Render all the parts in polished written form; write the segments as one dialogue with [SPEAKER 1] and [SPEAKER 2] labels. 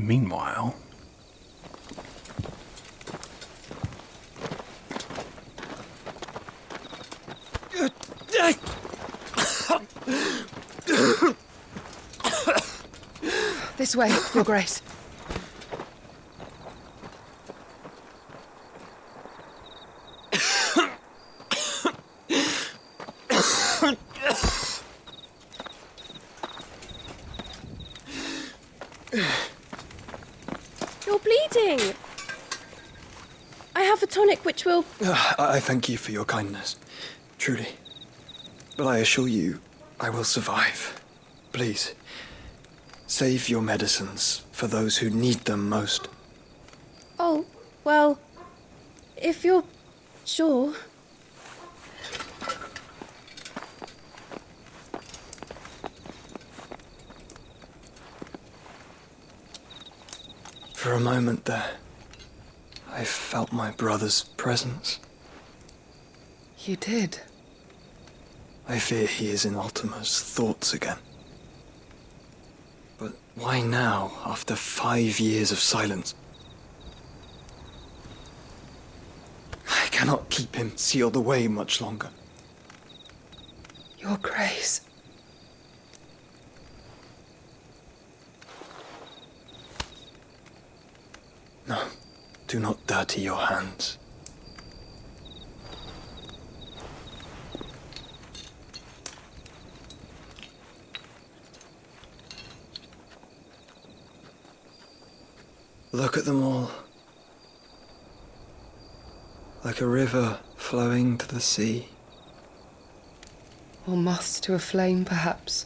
[SPEAKER 1] Meanwhile...
[SPEAKER 2] This way, Your Grace.
[SPEAKER 3] You're bleeding. I have a tonic which will...
[SPEAKER 4] I thank you for your kindness, truly. But I assure you, I will survive. Please, save your medicines for those who need them most.
[SPEAKER 3] Oh, well, if you're sure...
[SPEAKER 4] For a moment there, I felt my brother's presence.
[SPEAKER 2] You did?
[SPEAKER 4] I fear he is in Ultima's thoughts again. But why now, after 5 years of silence? I cannot keep him sealed away much longer.
[SPEAKER 2] Your Grace.
[SPEAKER 4] No, do not dirty your hands. Look at them all. Like a river flowing to the sea.
[SPEAKER 2] Or moths to a flame, perhaps.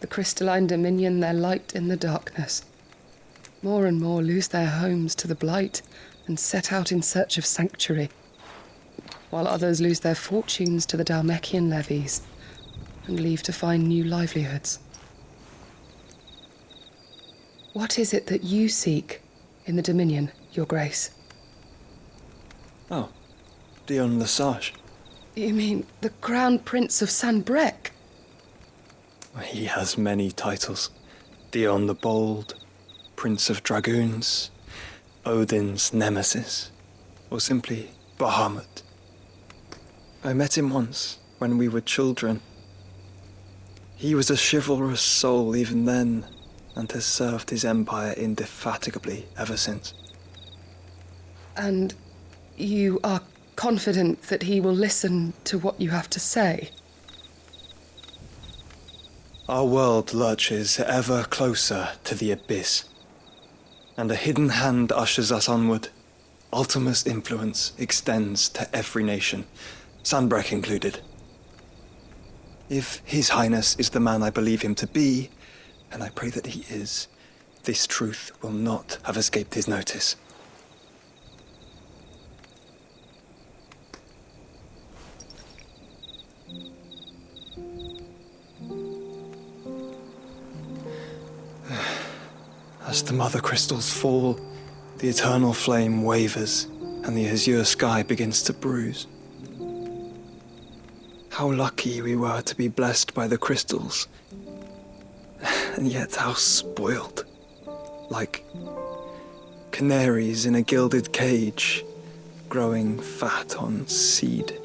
[SPEAKER 2] The crystalline dominion their light in the darkness. More and more lose their homes to the blight and set out in search of sanctuary, while others lose their fortunes to the Dhalmekian levies and leave to find new livelihoods. What is it that you seek in the Dominion, Your Grace?
[SPEAKER 4] Oh, Dion Lesage.
[SPEAKER 2] You mean the Crown Prince of Sanbreque?
[SPEAKER 4] He has many titles. Dion the Bold, Prince of Dragoons, Odin's Nemesis, or simply Bahamut. I met him once, when we were children. He was a chivalrous soul even then, and has served his empire indefatigably ever since.
[SPEAKER 2] And you are confident that he will listen to what you have to say?
[SPEAKER 4] Our world lurches ever closer to the abyss, and a hidden hand ushers us onward. Ultima's influence extends to every nation, Sanbreque included. If His Highness is the man I believe him to be, and I pray that he is, this truth will not have escaped his notice. As the mother crystals fall, the eternal flame wavers, and the azure sky begins to bruise. How lucky we were to be blessed by the crystals, and yet how spoiled. Like canaries in a gilded cage, growing fat on seed.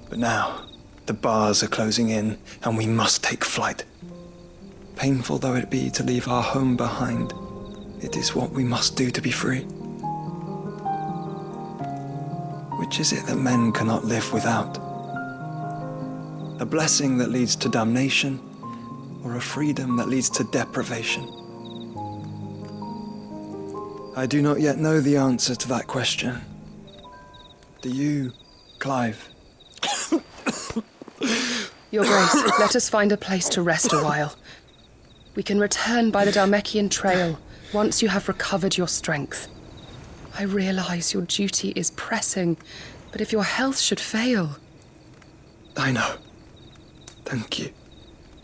[SPEAKER 4] But now, the bars are closing in, and we must take flight. Painful though it be to leave our home behind, it is what we must do to be free. Which is it that men cannot live without? A blessing that leads to damnation, or a freedom that leads to deprivation? I do not yet know the answer to that question. Do you, Clive?
[SPEAKER 2] Your Grace, let us find a place to rest a while. We can return by the Dhalmekian trail once you have recovered your strength. I realize your duty is pressing, but if your health should fail...
[SPEAKER 4] I know. Thank you,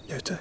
[SPEAKER 4] Yote.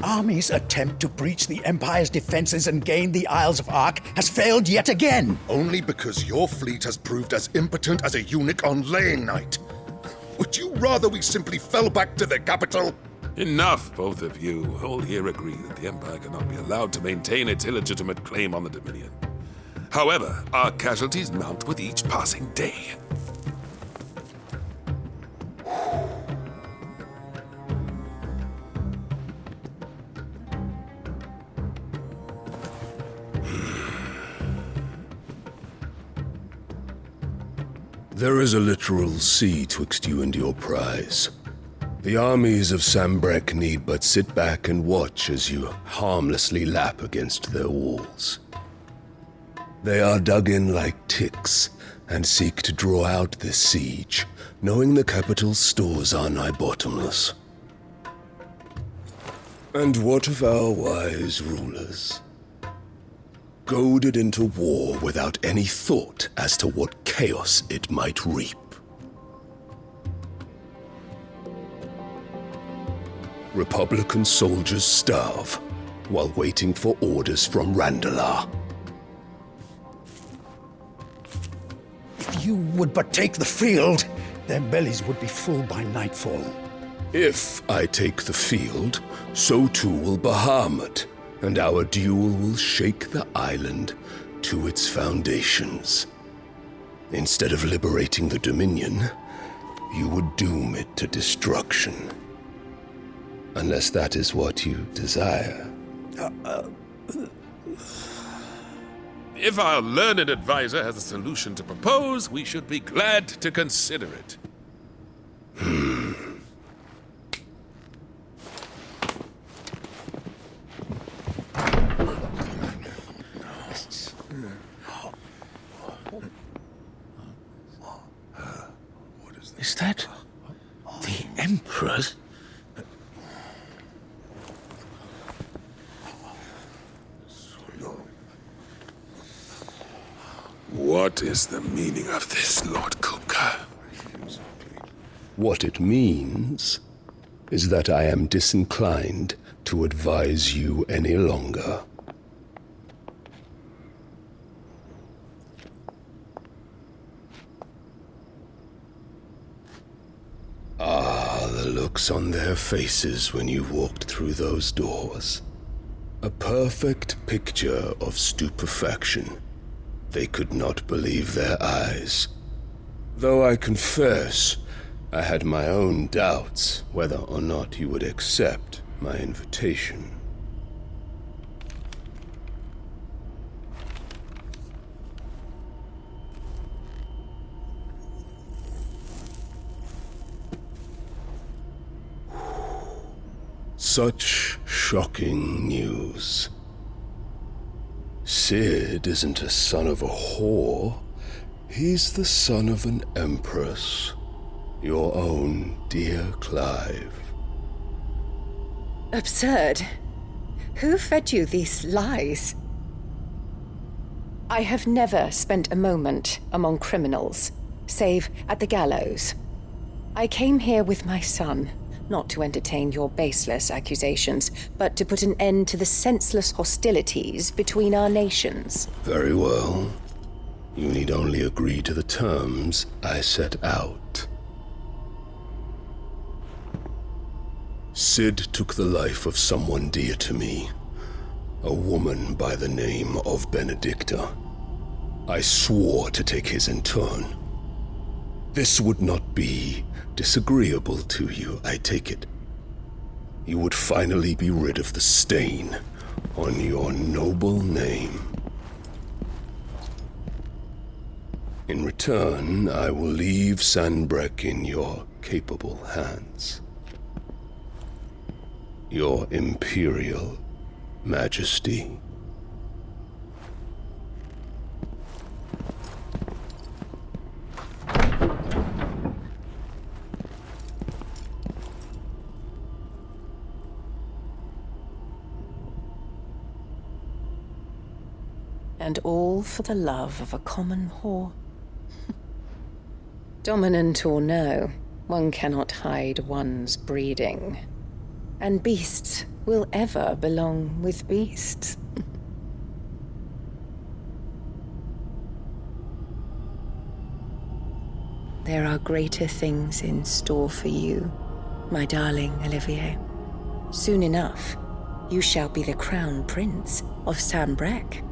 [SPEAKER 1] army's attempt to breach the Empire's defenses and gain the Isles of Ark has failed yet again.
[SPEAKER 5] Only because your fleet has proved as impotent as a eunuch on laying night. Would you rather we simply fell back to the capital?
[SPEAKER 6] Enough, both of you. All here agree that the Empire cannot be allowed to maintain its illegitimate claim on the Dominion. However, our casualties mount with each passing day.
[SPEAKER 7] There is a literal sea twixt you and your prize. The armies of Sanbreque need but sit back and watch as you harmlessly lap against their walls. They are dug in like ticks and seek to draw out this siege, knowing the capital's stores are nigh bottomless. And what of our wise rulers? Goaded into war without any thought as to what chaos it might reap. Republican soldiers starve while waiting for orders from Randalar.
[SPEAKER 1] If you would but take the field, their bellies would be full by nightfall.
[SPEAKER 7] If I take the field, so too will Bahamut, and our duel will shake the island to its foundations. Instead of liberating the Dominion, you would doom it to destruction. Unless that is what you desire.
[SPEAKER 6] If our learned advisor has a solution to propose, we should be glad to consider it.
[SPEAKER 1] Is that the Emperor's?
[SPEAKER 6] What is the meaning of this, Lord Kupka?
[SPEAKER 7] What it means is that I am disinclined to advise you any longer. The looks on their faces when you walked through those doors. A perfect picture of stupefaction. They could not believe their eyes. Though I confess, I had my own doubts whether or not you would accept my invitation. Such shocking news. Cid isn't a son of a whore. He's the son of an empress. Your own dear Clive.
[SPEAKER 8] Absurd. Who fed you these lies? I have never spent a moment among criminals, save at the gallows. I came here with my son, not to entertain your baseless accusations, but to put an end to the senseless hostilities between our nations.
[SPEAKER 7] Very well. You need only agree to the terms I set out. Cid took the life of someone dear to me, a woman by the name of Benedicta. I swore to take his in turn. This would not be disagreeable to you, I take it. You would finally be rid of the stain on your noble name. In return, I will leave Sanbreque in your capable hands. Your Imperial Majesty.
[SPEAKER 8] And all for the love of a common whore. Dominant or no, one cannot hide one's breeding. And beasts will ever belong with beasts. There are greater things in store for you, my darling Olivier. Soon enough, you shall be the crown prince of Sambrec.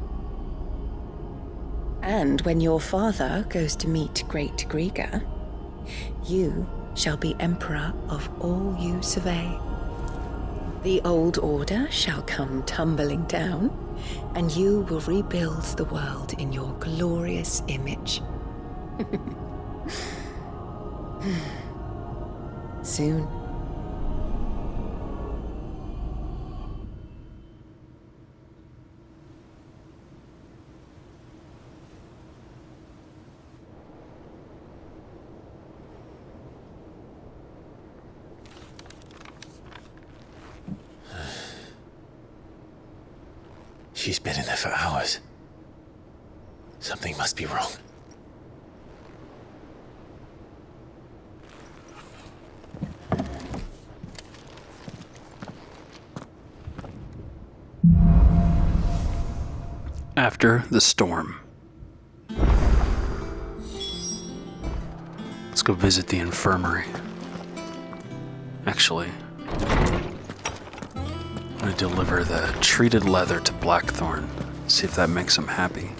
[SPEAKER 8] And when your father goes to meet Great Griga, you shall be emperor of all you survey. The old order shall come tumbling down, and you will rebuild the world in your glorious image. Soon.
[SPEAKER 9] She's been in there for hours. Something must be wrong.
[SPEAKER 10] After the storm. Let's go visit the infirmary. Actually, I'm gonna deliver the treated leather to Blackthorn. See if that makes him happy.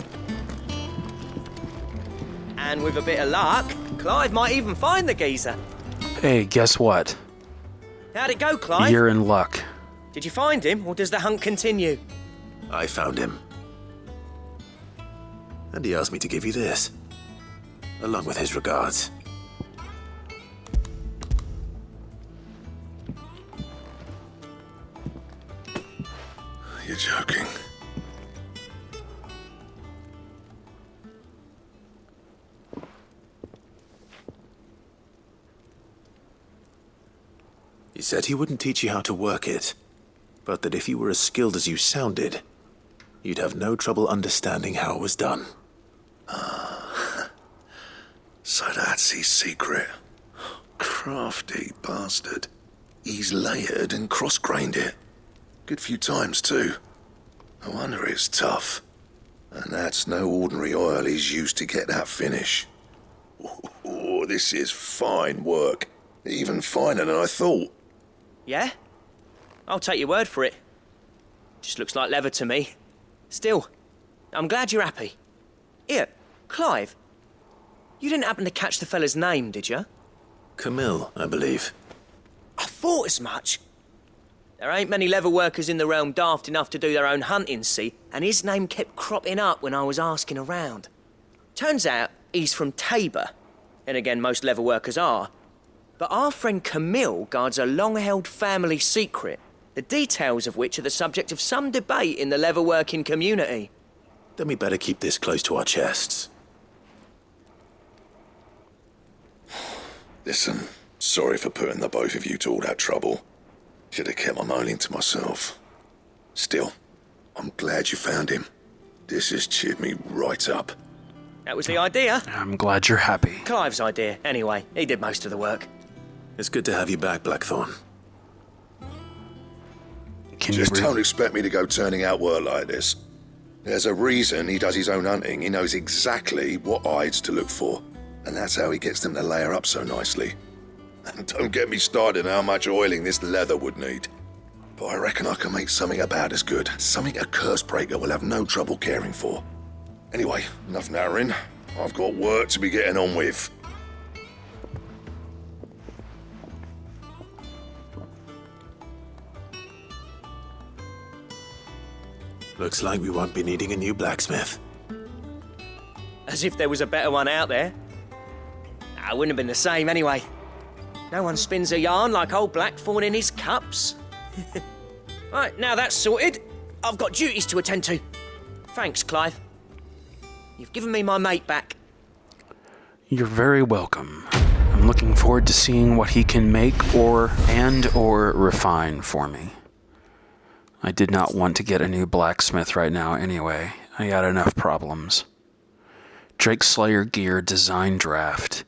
[SPEAKER 11] And with a bit of luck, Clive might even find the geezer.
[SPEAKER 10] Hey, guess what?
[SPEAKER 11] How'd it go, Clive?
[SPEAKER 10] You're in luck.
[SPEAKER 11] Did you find him, or does the hunt continue?
[SPEAKER 9] I found him. And he asked me to give you this, along with his regards.
[SPEAKER 5] You're joking.
[SPEAKER 9] He said he wouldn't teach you how to work it, but that if you were as skilled as you sounded, you'd have no trouble understanding how it was done.
[SPEAKER 5] So that's his secret. Crafty bastard. He's layered and cross-grained it. Good few times, too. No wonder it's tough. And that's no ordinary oil he's used to get that finish. Oh, this is fine work. Even finer than I thought.
[SPEAKER 11] Yeah? I'll take your word for it. Just looks like leather to me. Still, I'm glad you're happy. Here, Clive. You didn't happen to catch the fella's name, did you?
[SPEAKER 9] Camille, I believe.
[SPEAKER 11] I thought as much. There ain't many leather workers in the realm daft enough to do their own hunting, see, and his name kept cropping up when I was asking around. Turns out he's from Tabor, and again, most leather workers are. But our friend Camille guards a long-held family secret, the details of which are the subject of some debate in the leather-working community.
[SPEAKER 9] Then we better keep this close to our chests.
[SPEAKER 5] Listen, sorry for putting the both of you to all that trouble. Should have kept my moaning to myself. Still, I'm glad you found him. This has cheered me right up.
[SPEAKER 11] That was the idea.
[SPEAKER 10] I'm glad you're happy.
[SPEAKER 11] Clive's idea, anyway. He did most of the work.
[SPEAKER 9] It's good to have you back, Blackthorn.
[SPEAKER 5] Just don't expect me to go turning out work like this. There's a reason he does his own hunting. He knows exactly what hides to look for. And that's how he gets them to layer up so nicely. And don't get me started on how much oiling this leather would need. But I reckon I can make something about as good. Something a Cursebreaker will have no trouble caring for. Anyway, enough narrowing. I've got work to be getting on with.
[SPEAKER 9] Looks like we won't be needing a new blacksmith.
[SPEAKER 11] As if there was a better one out there. It wouldn't have been the same anyway. No one spins a yarn like old Blackthorn in his cups. Right, now that's sorted, I've got duties to attend to. Thanks, Clive. You've given me my mate back.
[SPEAKER 10] You're very welcome. I'm looking forward to seeing what he can make or refine for me. I did not want to get a new blacksmith right now anyway. I got enough problems. Drake Slayer gear design draft.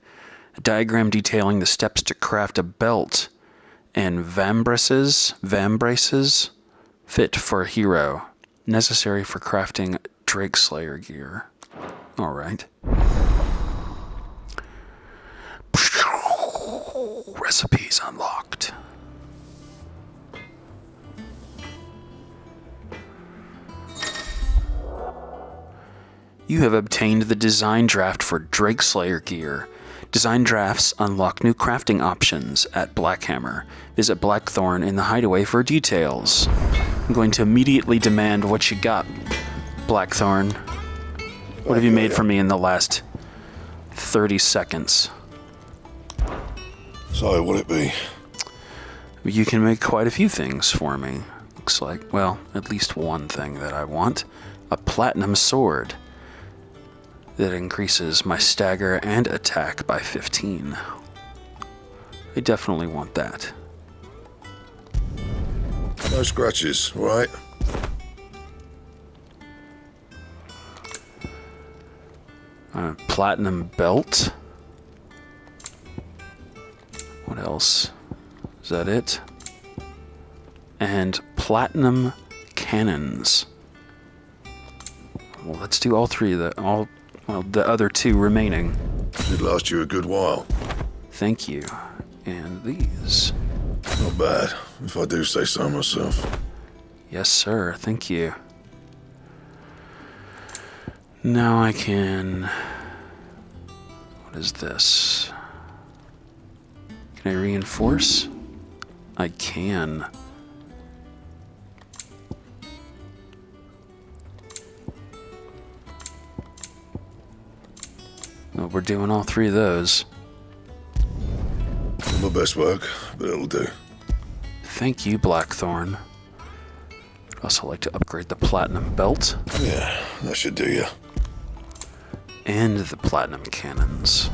[SPEAKER 10] A diagram detailing the steps to craft a belt and vambraces fit for a hero, necessary for crafting Drake Slayer gear. Alright. Recipes unlocked. You have obtained the design draft for Drake Slayer gear. Design drafts unlock new crafting options at Blackhammer. Visit Blackthorn in the Hideaway for details. I'm going to immediately demand what you got, Blackthorn. What have you made for me in the last 30 seconds?
[SPEAKER 5] So, what'd it be?
[SPEAKER 10] You can make quite a few things for me. Looks like, well, at least one thing that I want. A platinum sword that increases my stagger and attack by 15. I definitely want that.
[SPEAKER 5] No scratches, right?
[SPEAKER 10] A platinum belt. What else? Is that it? And platinum cannons. Well, let's do all three of the the other two remaining.
[SPEAKER 5] Should last you a good while.
[SPEAKER 10] Thank you. And these.
[SPEAKER 5] Not bad, if I do say so myself.
[SPEAKER 10] Yes, sir. Thank you. Now I can... What is this? Can I reinforce? I can. Well, we're doing all three of those.
[SPEAKER 5] My best work, but it'll do.
[SPEAKER 10] Thank you, Blackthorn. I'd also like to upgrade the platinum belt.
[SPEAKER 5] Yeah, that should do you.
[SPEAKER 10] And the platinum cannons.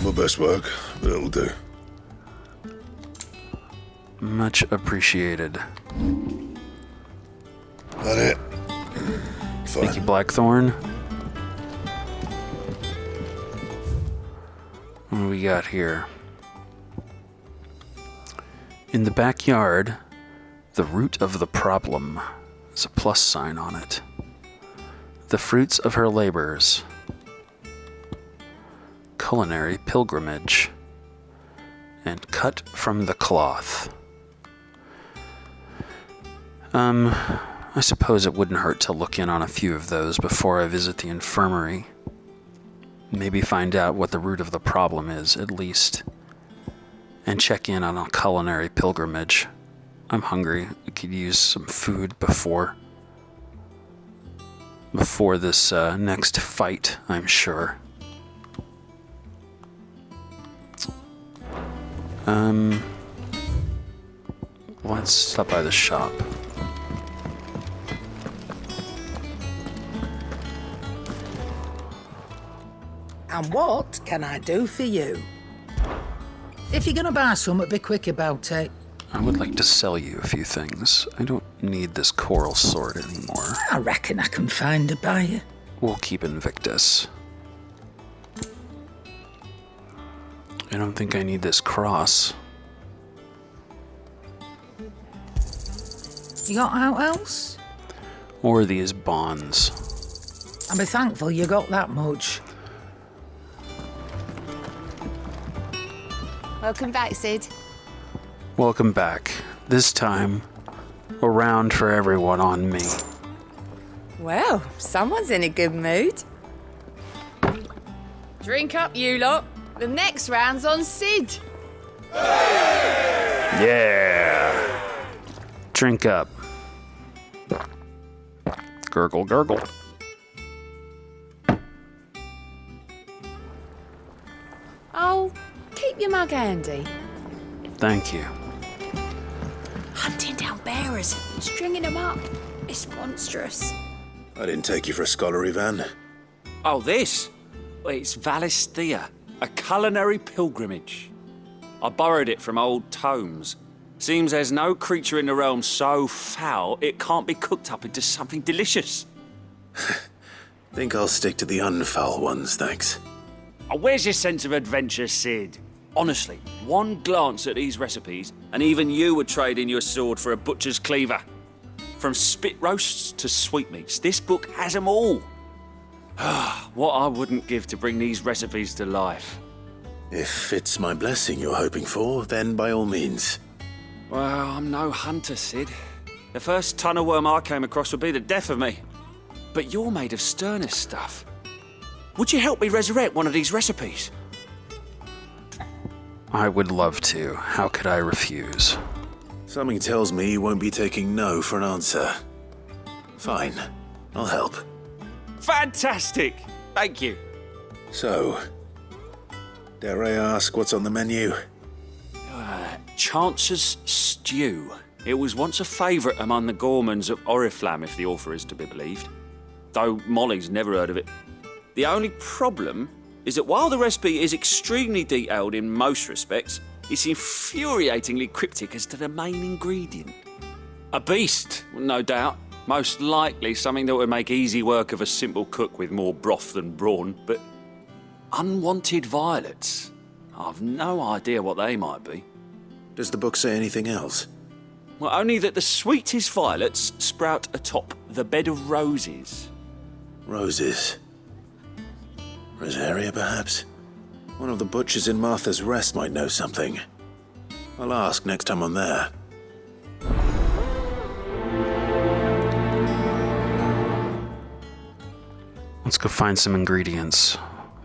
[SPEAKER 5] My best work, but it'll do.
[SPEAKER 10] Much appreciated.
[SPEAKER 5] That it? Fine.
[SPEAKER 10] Thank you, Blackthorn. What do we got here? In the backyard, the root of the problem. There's a plus sign on it. The fruits of her labors. Culinary pilgrimage. And cut from the cloth. I suppose it wouldn't hurt to look in on a few of those before I visit the infirmary. Maybe find out what the root of the problem is, at least. And check in on a culinary pilgrimage. I'm hungry. I could use some food before this next fight, I'm sure. Let's stop by the shop.
[SPEAKER 12] And what can I do for you? If you're gonna buy something, be quick about it.
[SPEAKER 10] I would like to sell you a few things. I don't need this coral sword anymore.
[SPEAKER 12] I reckon I can find a buyer.
[SPEAKER 10] We'll keep Invictus. I don't think I need this cross.
[SPEAKER 12] You got out else?
[SPEAKER 10] Or these bonds.
[SPEAKER 12] I'll be thankful you got that much.
[SPEAKER 13] Welcome back, Sid.
[SPEAKER 10] Welcome back. This time, a round for everyone on me.
[SPEAKER 13] Well, someone's in a good mood. Drink up, you lot. The next round's on Sid.
[SPEAKER 10] Yeah! Drink up. Gurgle, gurgle.
[SPEAKER 13] Oh, keep your mug handy.
[SPEAKER 10] Thank you.
[SPEAKER 3] Hunting down bearers, stringing them up. It's monstrous.
[SPEAKER 9] I didn't take you for a scholar, Ivan.
[SPEAKER 14] Oh, this? Well, it's Valisthea, a culinary pilgrimage. I borrowed it from old tomes. Seems there's no creature in the realm so foul it can't be cooked up into something delicious.
[SPEAKER 9] Think I'll stick to the unfoul ones, thanks.
[SPEAKER 14] Oh, where's your sense of adventure, Sid? Honestly, one glance at these recipes, and even you would trade in your sword for a butcher's cleaver. From spit roasts to sweetmeats, this book has them all. What I wouldn't give to bring these recipes to life.
[SPEAKER 9] If it's my blessing you're hoping for, then by all means.
[SPEAKER 14] Well, I'm no hunter, Sid. The first tunnel worm I came across would be the death of me. But you're made of sterner stuff. Would you help me resurrect one of these recipes?
[SPEAKER 10] I would love to. How could I refuse?
[SPEAKER 9] Something tells me you won't be taking no for an answer. Fine, I'll help.
[SPEAKER 14] Fantastic! Thank you.
[SPEAKER 9] So, dare I ask what's on the menu?
[SPEAKER 14] Chance's Stew. It was once a favourite among the gourmands of Oriflamme, if the author is to be believed. Though Molly's never heard of it. The only problem is that while the recipe is extremely detailed in most respects, it's infuriatingly cryptic as to the main ingredient. A beast, no doubt. Most likely something that would make easy work of a simple cook with more broth than brawn, but unwanted violets. I've no idea what they might be.
[SPEAKER 9] Does the book say anything else?
[SPEAKER 14] Well, only that the sweetest violets sprout atop the bed of roses.
[SPEAKER 9] Roses. Rosaria, perhaps? One of the butchers in Martha's Rest might know something. I'll ask next time I'm there.
[SPEAKER 10] Let's go find some ingredients.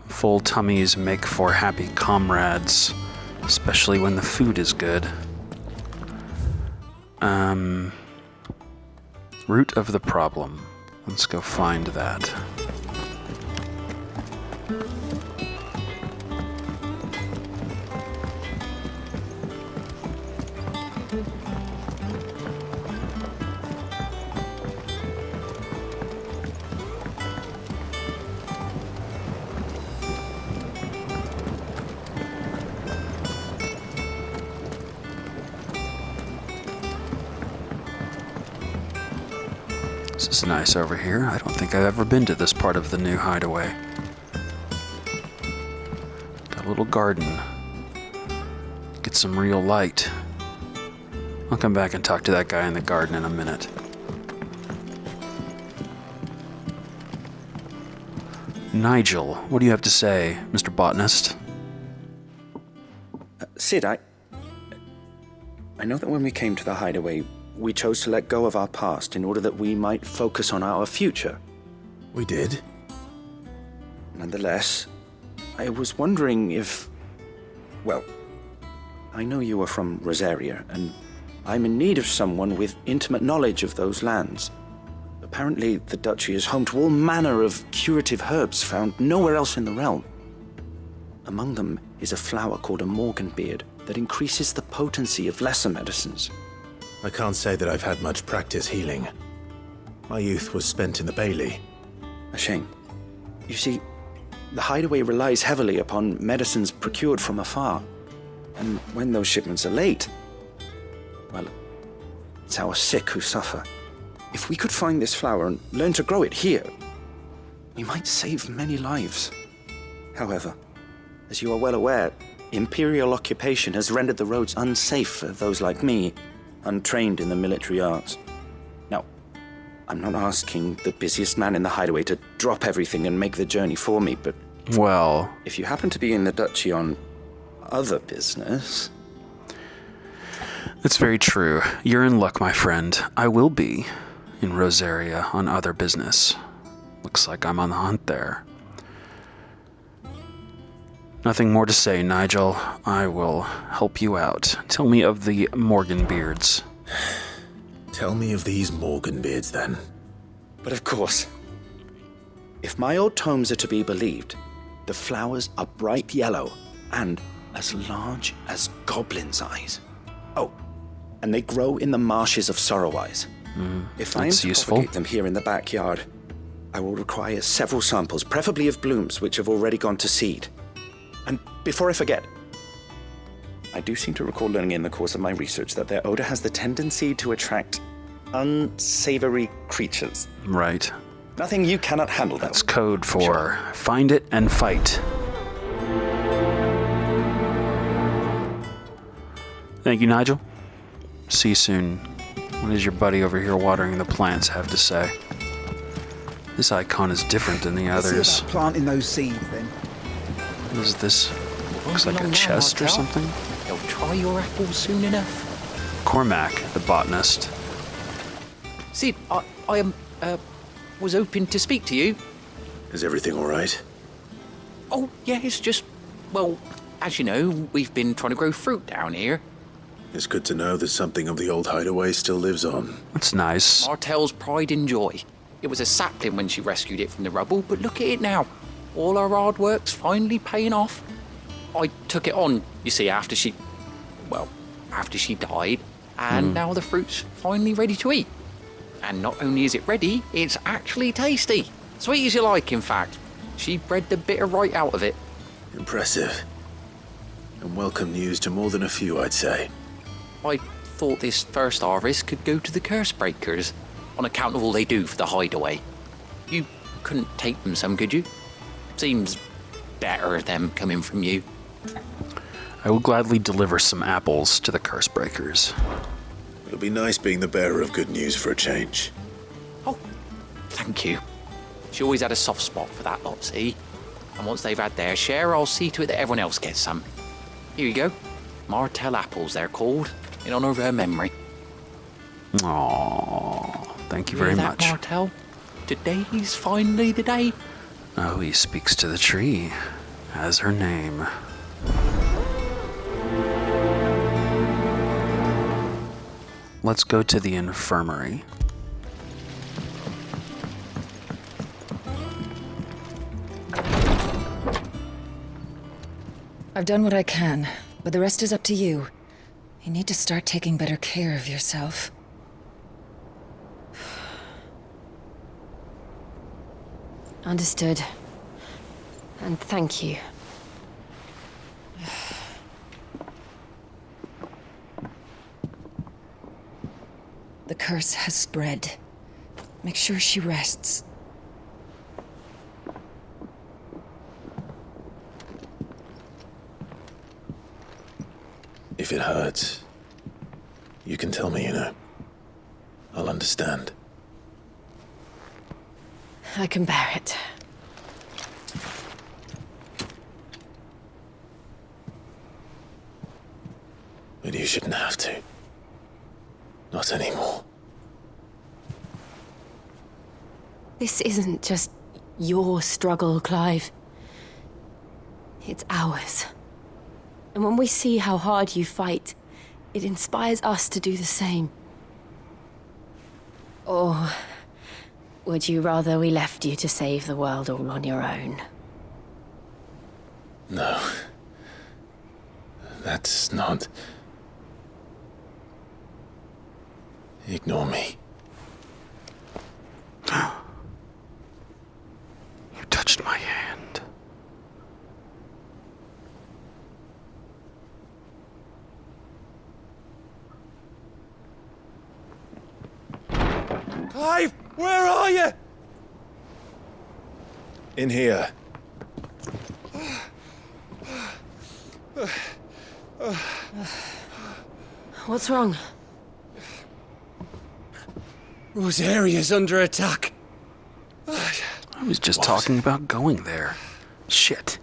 [SPEAKER 10] Full tummies make for happy comrades, especially when the food is good. Root of the problem. Let's go find that. This is nice over here. I don't think I've ever been to this part of the new hideaway. Got a little garden. Get some real light. I'll come back and talk to that guy in the garden in a minute. Nigel, what do you have to say, Mr. Botanist?
[SPEAKER 15] Sid, I know that when we came to the hideaway, we chose to let go of our past in order that we might focus on our future.
[SPEAKER 9] We did.
[SPEAKER 15] Nonetheless, I was wondering if... Well, I know you are from Rosaria, and I'm in need of someone with intimate knowledge of those lands. Apparently, the duchy is home to all manner of curative herbs found nowhere else in the realm. Among them is a flower called a morganbeard that increases the potency of lesser medicines.
[SPEAKER 9] I can't say that I've had much practice healing. My youth was spent in the Bailey.
[SPEAKER 15] A shame. You see, the hideaway relies heavily upon medicines procured from afar. And when those shipments are late, well, it's our sick who suffer. If we could find this flower and learn to grow it here, we might save many lives. However, as you are well aware, imperial occupation has rendered the roads unsafe for those like me, untrained in the military arts. Now, I'm not asking the busiest man in the hideaway to drop everything and make the journey for me, but...
[SPEAKER 10] Well...
[SPEAKER 15] If you happen to be in the duchy on other business...
[SPEAKER 10] That's very true. You're in luck, my friend. I will be in Rosaria on other business. Looks like I'm on the hunt there. Nothing more to say, Nigel. I will help you out. Tell me of the Morganbeards.
[SPEAKER 9] Tell me of these Morganbeards, then.
[SPEAKER 15] But of course. If my old tomes are to be believed, the flowers are bright yellow and as large as goblins' eyes. Oh, and they grow in the marshes of Sorrowise. If I am to propagate them here in the backyard, I will require several samples, preferably of blooms which have already gone to seed. And before I forget, I do seem to recall learning in the course of my research that their odor has the tendency to attract unsavory creatures.
[SPEAKER 10] Right.
[SPEAKER 15] Nothing you cannot handle, though.
[SPEAKER 10] That's code for find it and fight. Thank you, Nigel. See you soon. What does your buddy over here watering the plants have to say? This icon is different than the others.
[SPEAKER 16] See about planting those seeds, then.
[SPEAKER 10] What is this? Looks like a chest or something.
[SPEAKER 17] They'll try your apples soon enough.
[SPEAKER 10] Cormac, the botanist.
[SPEAKER 17] Sid, I was hoping to speak to you.
[SPEAKER 9] Is everything all right?
[SPEAKER 17] Oh, yeah, it's just, well, as you know, we've been trying to grow fruit down here.
[SPEAKER 9] It's good to know that something of the old hideaway still lives on.
[SPEAKER 10] That's nice.
[SPEAKER 17] Martel's pride and joy. It was a sapling when she rescued it from the rubble, but look at it now. All our hard work's finally paying off. I took it on, you see, after she died, and now the fruit's finally ready to eat. And not only is it ready, it's actually tasty. Sweet as you like, in fact. She bred the bitter right out of it.
[SPEAKER 9] Impressive. And welcome news to more than a few, I'd say.
[SPEAKER 17] I thought this first harvest could go to the curse breakers, on account of all they do for the hideaway. You couldn't take them some, could you? Seems better them coming from you.
[SPEAKER 10] I will gladly deliver some apples to the curse breakers.
[SPEAKER 9] It'll be nice being the bearer of good news for a change.
[SPEAKER 17] Oh, thank you. She always had a soft spot for that lot, see? And once they've had their share, I'll see to it that everyone else gets some. Here you go. Martel apples, they're called, in honour of her memory.
[SPEAKER 10] Aww, thank you very
[SPEAKER 17] Hear that,
[SPEAKER 10] much.
[SPEAKER 17] Martel? Today's finally the day.
[SPEAKER 10] Oh, he speaks to the tree. Has her name. Let's go to the infirmary.
[SPEAKER 8] I've done what I can, but the rest is up to you. You need to start taking better care of yourself.
[SPEAKER 3] Understood. And thank you.
[SPEAKER 8] The curse has spread. Make sure she rests.
[SPEAKER 9] If it hurts, you can tell me, you know. I'll understand.
[SPEAKER 3] I can bear it.
[SPEAKER 9] But you shouldn't have to. Not anymore.
[SPEAKER 3] This isn't just your struggle, Clive. It's ours. And when we see how hard you fight, it inspires us to do the same. Or would you rather we left you to save the world all on your own?
[SPEAKER 9] No. That's not... Ignore me.
[SPEAKER 10] You touched my hand.
[SPEAKER 4] Clive, where are you?
[SPEAKER 9] In here.
[SPEAKER 3] What's wrong?
[SPEAKER 4] Rosaria's under attack.
[SPEAKER 10] I was just talking about going there. Shit.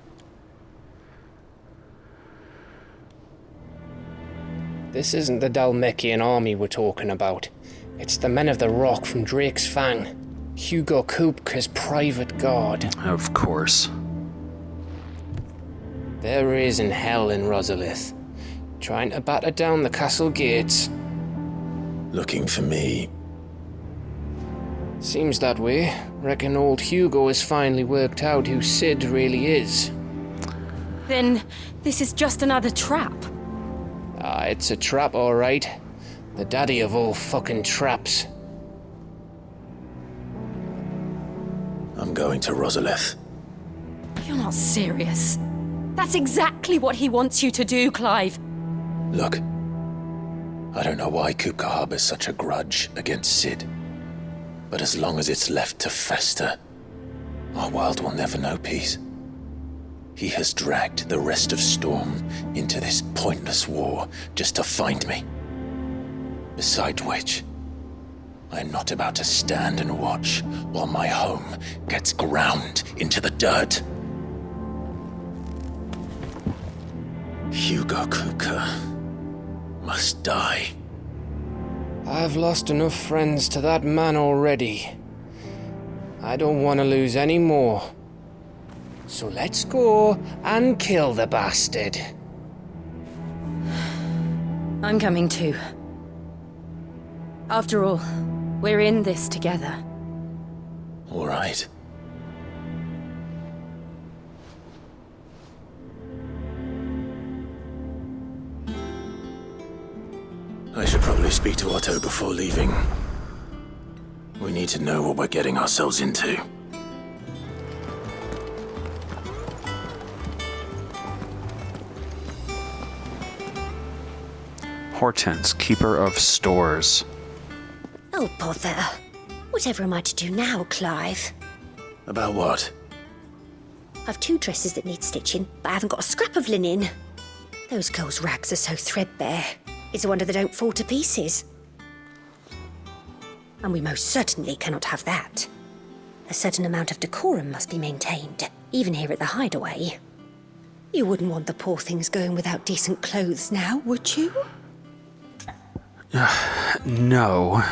[SPEAKER 18] This isn't the Dhalmekian army we're talking about. It's the Men of the Rock from Drake's Fang. Hugo Kupka's private guard.
[SPEAKER 10] Of course.
[SPEAKER 18] There is in hell in Rosalith, trying to batter down the castle gates.
[SPEAKER 9] Looking for me.
[SPEAKER 18] Seems that way. Reckon old Hugo has finally worked out who Sid really is.
[SPEAKER 3] Then this is just another trap.
[SPEAKER 18] Ah, it's a trap, all right. The daddy of all fucking traps.
[SPEAKER 9] I'm going to Rosalith.
[SPEAKER 3] You're not serious. That's exactly what he wants you to do, Clive.
[SPEAKER 9] Look, I don't know why Kupka harbors such a grudge against Sid. But as long as it's left to fester, our world will never know peace. He has dragged the rest of Storm into this pointless war just to find me. Besides which, I am not about to stand and watch while my home gets ground into the dirt. Hugo Kupka must die.
[SPEAKER 18] I've lost enough friends to that man already. I don't want to lose any more. So let's go and kill the bastard.
[SPEAKER 3] I'm coming too. After all, we're in this together.
[SPEAKER 9] All right. I should probably speak to Otto before leaving. We need to know what we're getting ourselves into.
[SPEAKER 10] Hortense, keeper of stores.
[SPEAKER 16] Oh, bother. Whatever am I to do now, Clive?
[SPEAKER 9] About what?
[SPEAKER 16] I've 2 dresses that need stitching, but I haven't got a scrap of linen. Those girls' rags are so threadbare. It's a wonder they don't fall to pieces. And we most certainly cannot have that. A certain amount of decorum must be maintained, even here at the Hideaway. You wouldn't want the poor things going without decent clothes now, would you?
[SPEAKER 10] No.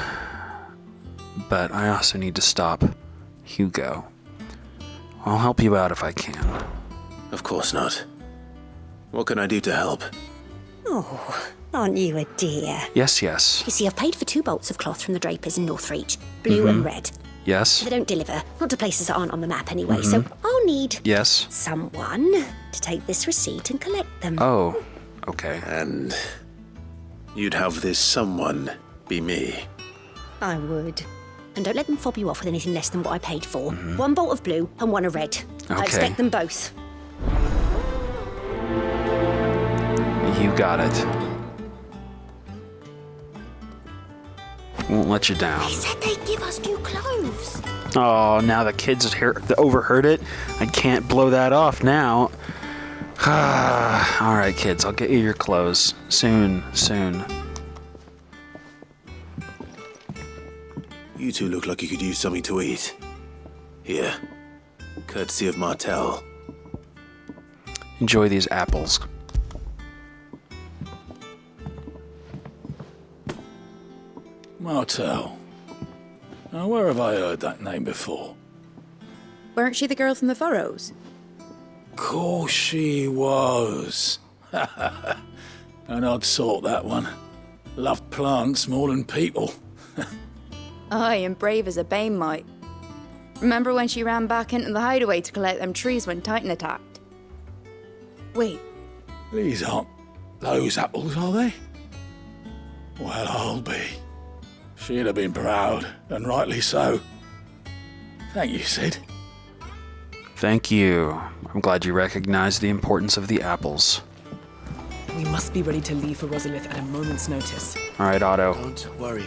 [SPEAKER 10] But I also need to stop Hugo. I'll help you out if I can.
[SPEAKER 9] Of course not. What can I do to help?
[SPEAKER 16] Oh, aren't you a dear?
[SPEAKER 10] Yes, yes.
[SPEAKER 16] You see, I've paid for 2 bolts of cloth from the drapers in Northreach, blue and red.
[SPEAKER 10] Yes.
[SPEAKER 16] They don't deliver, not to places that aren't on the map anyway, so I'll need
[SPEAKER 10] Yes.
[SPEAKER 16] someone to take this receipt and collect them.
[SPEAKER 10] Oh, okay.
[SPEAKER 9] And you'd have this someone be me.
[SPEAKER 16] I would. And don't let them fob you off with anything less than what I paid for. 1 bolt of blue and 1 of red. I
[SPEAKER 10] Okay.
[SPEAKER 16] expect them both.
[SPEAKER 10] You got it. Won't let you down.
[SPEAKER 16] They said they'd give us new clothes.
[SPEAKER 10] Oh, now the kids overheard it. I can't blow that off now. All right, kids, I'll get you your clothes soon.
[SPEAKER 9] You two look like you could use something to eat. Here, courtesy of Martel.
[SPEAKER 10] Enjoy these apples.
[SPEAKER 19] Martel. Now, where have I heard that name before?
[SPEAKER 13] Weren't she the girl from the Furrows?
[SPEAKER 19] Course she was. An odd sort, that one. Loved plants more than people.
[SPEAKER 13] Aye, and brave as a bane might. Remember when she ran back into the Hideaway to collect them trees when Titan attacked? Wait,
[SPEAKER 19] These aren't those apples, are they? Well, I'll be. She'd have been proud, and rightly so. Thank you, Sid.
[SPEAKER 10] Thank you. I'm glad you recognize the importance of the apples.
[SPEAKER 20] We must be ready to leave for Rosalith at a moment's notice.
[SPEAKER 10] All right, Otto.
[SPEAKER 7] Don't worry.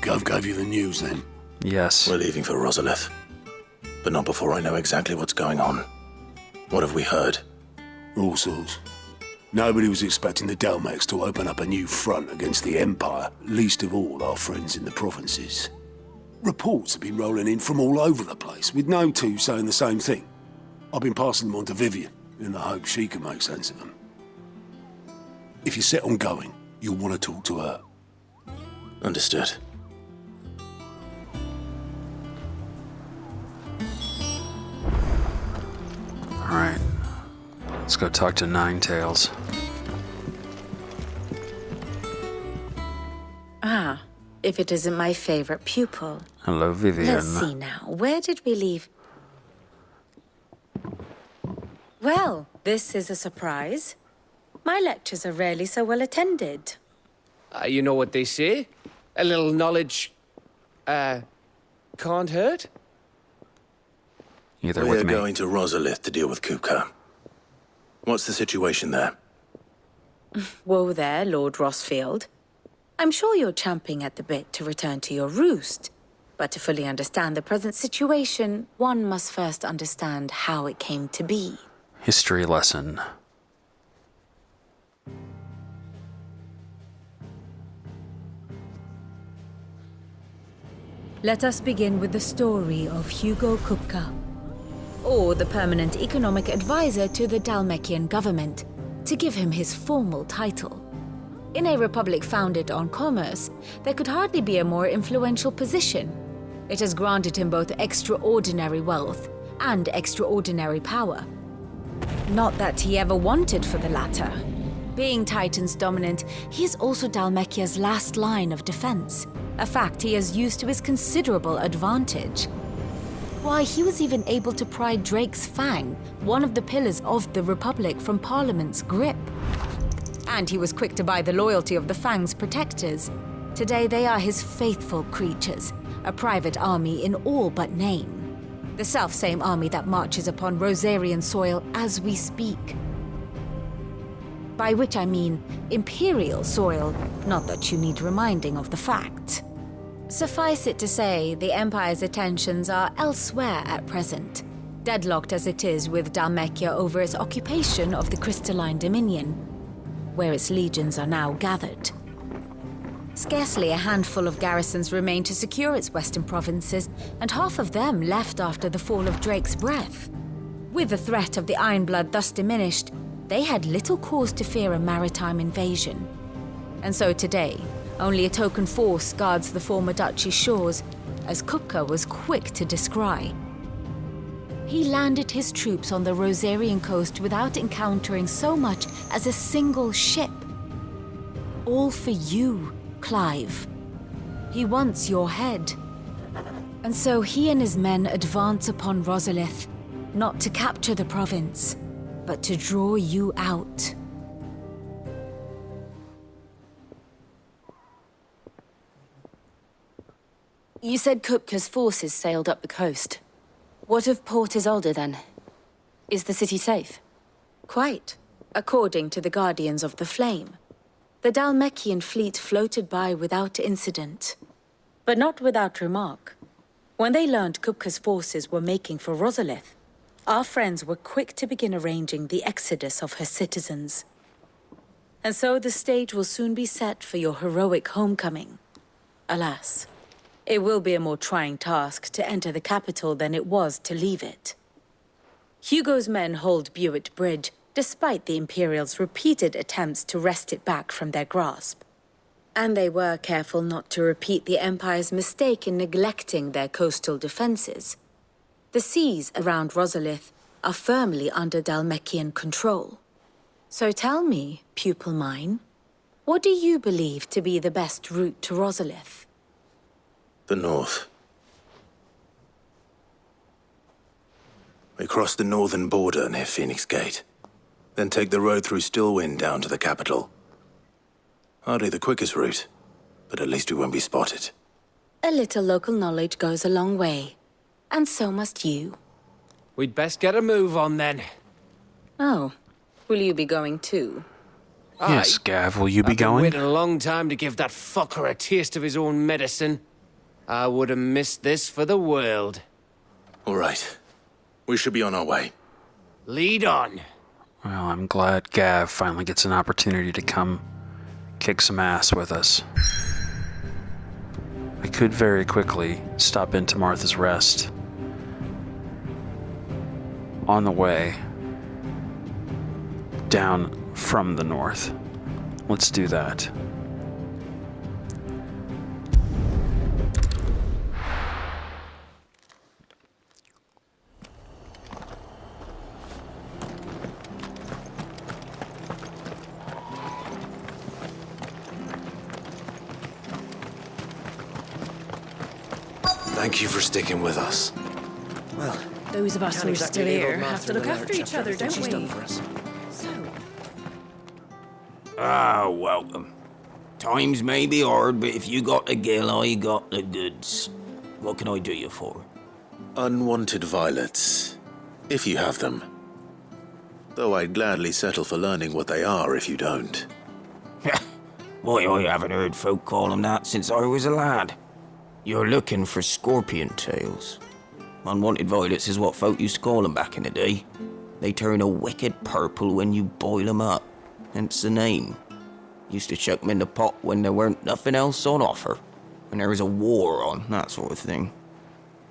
[SPEAKER 7] Gov gave you the news then?
[SPEAKER 10] Yes.
[SPEAKER 9] We're leaving for Rosalith. But not before I know exactly what's going on. What have we heard?
[SPEAKER 7] All sorts. Nobody was expecting the Delmex to open up a new front against the Empire, least of all our friends in the provinces. Reports have been rolling in from all over the place, with no two saying the same thing. I've been passing them on to Vivian, in the hope she can make sense of them. If you're set on going, you'll want to talk to her.
[SPEAKER 9] Understood.
[SPEAKER 10] All right. Let's go talk to Ninetails.
[SPEAKER 21] Ah, if it isn't my favorite pupil.
[SPEAKER 10] Hello, Vivian.
[SPEAKER 21] Let's see now. Where did we leave? Well, this is a surprise. My lectures are rarely so well attended.
[SPEAKER 18] You know what they say? A little knowledge, can't hurt?
[SPEAKER 10] Either
[SPEAKER 9] We're
[SPEAKER 10] with me.
[SPEAKER 9] going to Rosalith to deal with Kupka. What's the situation there?
[SPEAKER 21] Whoa there, Lord Rossfield. I'm sure you're champing at the bit to return to your roost. But to fully understand the present situation, one must first understand how it came to be.
[SPEAKER 10] history lesson.
[SPEAKER 2] Let us begin with the story of Hugo Kupka, or the permanent economic advisor to the Dhalmekian government, to give him his formal title. In a republic founded on commerce, there could hardly be a more influential position. It has granted him both extraordinary wealth and extraordinary power. Not that he ever wanted for the latter. Being Titan's dominant, he is also Dhalmekia's last line of defense, a fact he has used to his considerable advantage. Why, he was even able to pry Drake's Fang, one of the pillars of the Republic, from Parliament's grip. And he was quick to buy the loyalty of the Fang's protectors. Today they are his faithful creatures, a private army in all but name. The self-same army that marches upon Rosarian soil as we speak. By which I mean Imperial soil, not that you need reminding of the fact. Suffice it to say, the Empire's attentions are elsewhere at present, deadlocked as it is with Dhalmekia over its occupation of the Crystalline Dominion, where its legions are now gathered. Scarcely a handful of garrisons remain to secure its western provinces, and half of them left after the fall of Drake's Breath. With the threat of the Ironblood thus diminished, they had little cause to fear a maritime invasion. And so today, only a token force guards the former duchy's shores, as Kupka was quick to descry. He landed his troops on the Rosarian coast without encountering so much as a single ship. All for you, Clive. He wants your head. And so he and his men advance upon Rosalith, not to capture the province, but to draw you out.
[SPEAKER 3] You said Kupka's forces sailed up the coast. What of Port Isolde, then? Is the city safe?
[SPEAKER 21] Quite, according to the Guardians of the Flame. The Dhalmekian fleet floated by without incident. But not without remark. When they learned Kupka's forces were making for Rosalith, our friends were quick to begin arranging the exodus of her citizens. And so the stage will soon be set for your heroic homecoming. Alas, it will be a more trying task to enter the capital than it was to leave it. Hugo's men hold Buet Bridge, despite the Imperials' repeated attempts to wrest it back from their grasp. And they were careful not to repeat the Empire's mistake in neglecting their coastal defenses. The seas around Rosalith are firmly under Dhalmekian control. So tell me, pupil mine, what do you believe to be the best route to Rosalith?
[SPEAKER 22] The north. We cross the northern border near Phoenix Gate, then take the road through Stillwind down to the capital. Hardly the quickest route, but at least we won't be spotted.
[SPEAKER 21] A little local knowledge goes a long way, and so must you.
[SPEAKER 18] We'd best get a move on then.
[SPEAKER 21] Oh, will you be going too?
[SPEAKER 10] Yes, Gav, will you be
[SPEAKER 18] I've been
[SPEAKER 10] going?
[SPEAKER 18] waiting a long time to give that fucker a taste of his own medicine. I would have missed this for the world.
[SPEAKER 22] All right. We should be on our way.
[SPEAKER 18] Lead on.
[SPEAKER 10] Well, I'm glad Gav finally gets an opportunity to come kick some ass with us. I could very quickly stop into Martha's Rest on the way down from the north. Let's do that.
[SPEAKER 22] Thank you for sticking with us.
[SPEAKER 20] Well, those of us who are still here have to look after each other, don't we?
[SPEAKER 23] Ah, welcome. Times may be hard, but if you got the gill, I got the goods. What can I do you for?
[SPEAKER 22] Unwanted violets, if you have them. Though I'd gladly settle for learning what they are if you don't.
[SPEAKER 23] Why, I haven't heard folk call them that since I was a lad. You're looking for scorpion tails. Unwanted violets is what folk used to call them back in the day. They turn a wicked purple when you boil 'em up. Hence the name. Used to chuck 'em in the pot when there weren't nothing else on offer. When there was a war on, that sort of thing.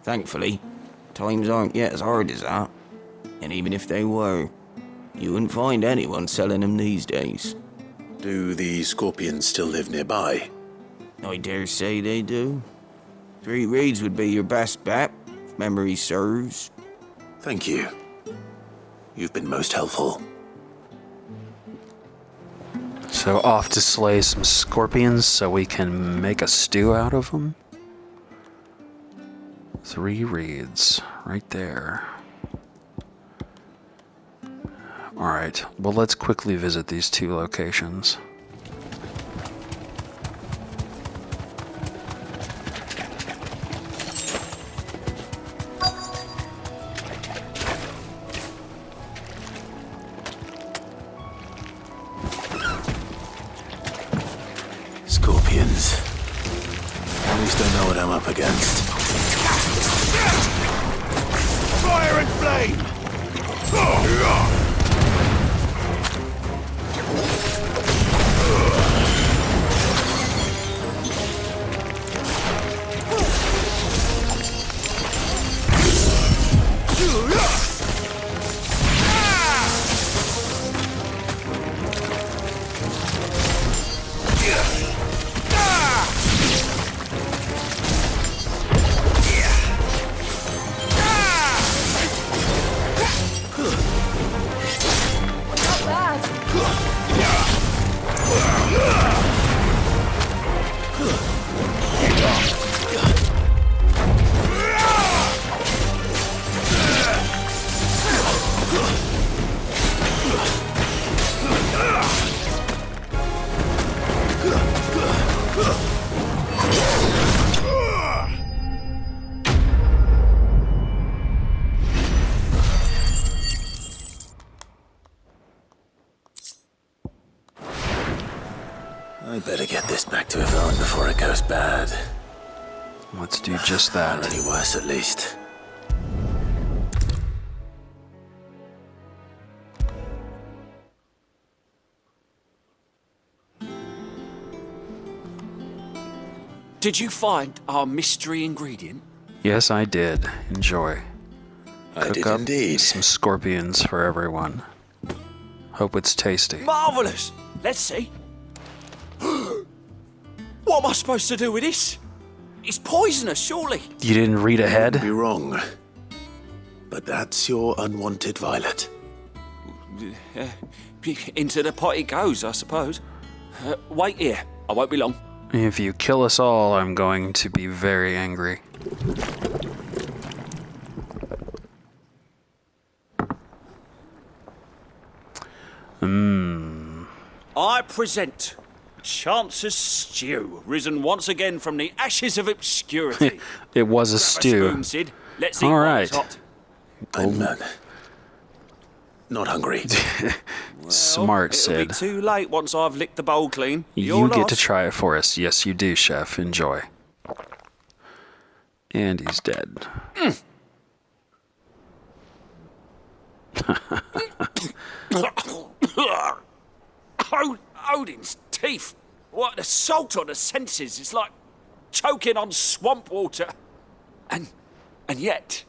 [SPEAKER 23] Thankfully, times aren't yet as hard as that. And even if they were, you wouldn't find anyone selling 'em these days.
[SPEAKER 22] Do the scorpions still live nearby?
[SPEAKER 23] I dare say they do. 3 Reeds would be your best bet, if memory serves.
[SPEAKER 22] Thank you. You've been most helpful.
[SPEAKER 10] So off to slay some scorpions so we can make a stew out of them. 3 reeds, right there. Alright, well let's quickly visit these 2 locations.
[SPEAKER 22] Scorpions. At least I know what I'm up against.
[SPEAKER 5] Fire and flame!
[SPEAKER 22] I better get this back to Yvonne before it goes bad.
[SPEAKER 10] Let's do just that.
[SPEAKER 22] Or any worse, at least.
[SPEAKER 14] Did you find our mystery ingredient?
[SPEAKER 10] Yes, I did. Enjoy.
[SPEAKER 22] I
[SPEAKER 10] Cook
[SPEAKER 22] did
[SPEAKER 10] up
[SPEAKER 22] indeed.
[SPEAKER 10] some scorpions for everyone. Hope it's tasty.
[SPEAKER 14] Marvellous! Let's see. What am I supposed to do with this? It's poisonous, surely.
[SPEAKER 10] You didn't read ahead?
[SPEAKER 22] You'd be wrong. But that's your unwanted violet.
[SPEAKER 14] Into the pot it goes, I suppose. Wait here. I won't be long.
[SPEAKER 10] If you kill us all, I'm going to be very angry.
[SPEAKER 14] I present Chance's Stew, risen once again from the ashes of obscurity.
[SPEAKER 10] It was a
[SPEAKER 14] Grab
[SPEAKER 10] stew.
[SPEAKER 14] spoon, Sid. Let's eat
[SPEAKER 10] All
[SPEAKER 14] while
[SPEAKER 10] right.
[SPEAKER 14] it's hot.
[SPEAKER 22] I'm not hungry.
[SPEAKER 10] Smart,
[SPEAKER 14] It'll be
[SPEAKER 10] Sid.
[SPEAKER 14] too late once I've licked the bowl clean.
[SPEAKER 10] You get to try it for us. Yes, you do, Chef. Enjoy. And he's dead.
[SPEAKER 14] Odin's teeth. What an assault on the senses. It's like choking on swamp water. And yet,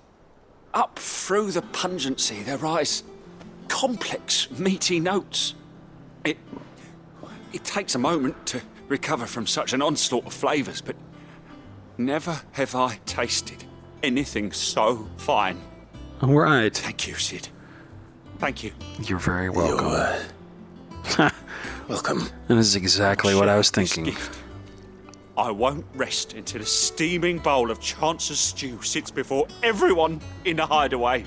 [SPEAKER 14] up through the pungency, there rise complex, meaty notes. It takes a moment to recover from such an onslaught of flavours, but never have I tasted anything so fine.
[SPEAKER 10] All right.
[SPEAKER 14] Thank you, Sid. Thank you.
[SPEAKER 10] You're very welcome.
[SPEAKER 22] Welcome.
[SPEAKER 10] That is exactly what I was
[SPEAKER 14] This
[SPEAKER 10] thinking.
[SPEAKER 14] gift. I won't rest until the steaming bowl of Chance's stew sits before everyone in the hideaway.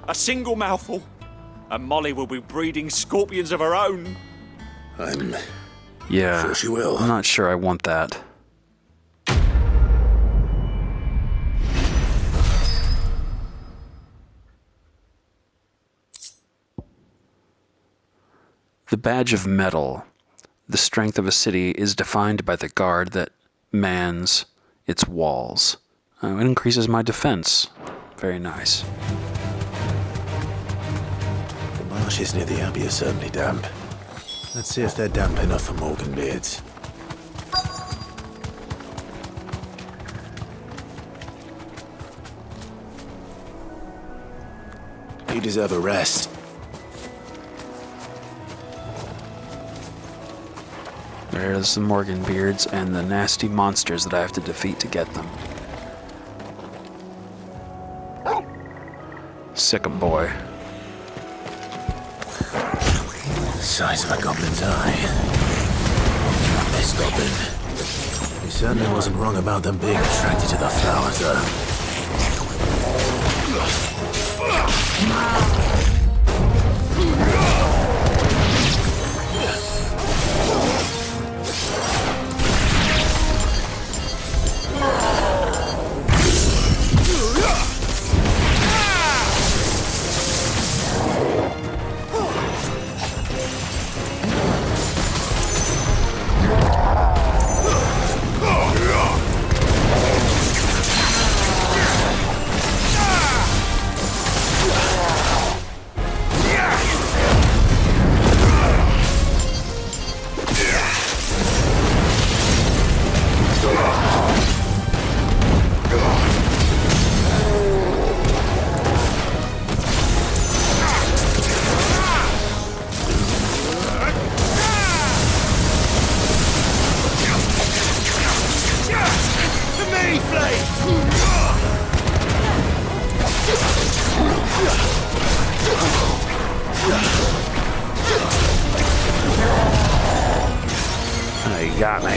[SPEAKER 14] A single mouthful, and Molly will be breeding scorpions of her own.
[SPEAKER 22] I'm
[SPEAKER 10] Yeah.
[SPEAKER 22] sure she will.
[SPEAKER 10] I'm not sure I want that. The badge of metal. The strength of a city is defined by the guard that mans its walls. It increases my defense. Very nice.
[SPEAKER 22] marshes near the Abbey are certainly damp. Let's see if they're damp enough for Morganbeards. You deserve a rest.
[SPEAKER 10] There's the Morganbeards and the nasty monsters that I have to defeat to get them. Sick 'em, boy.
[SPEAKER 22] Size of a goblin's eye. This goblin. He certainly wasn't wrong about them being attracted to the flowers, though.
[SPEAKER 10] Oh, you got me.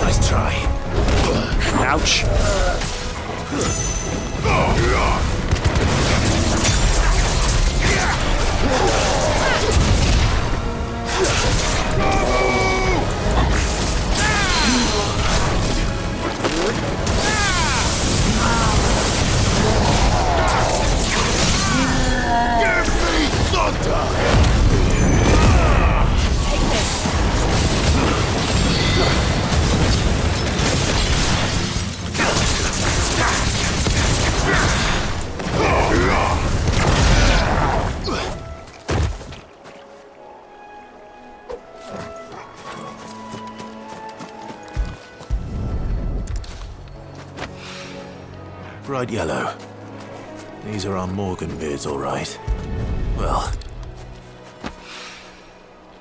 [SPEAKER 22] Nice try.
[SPEAKER 10] Ouch.
[SPEAKER 22] Bright yellow. These are our Morganbeards, all right. Well,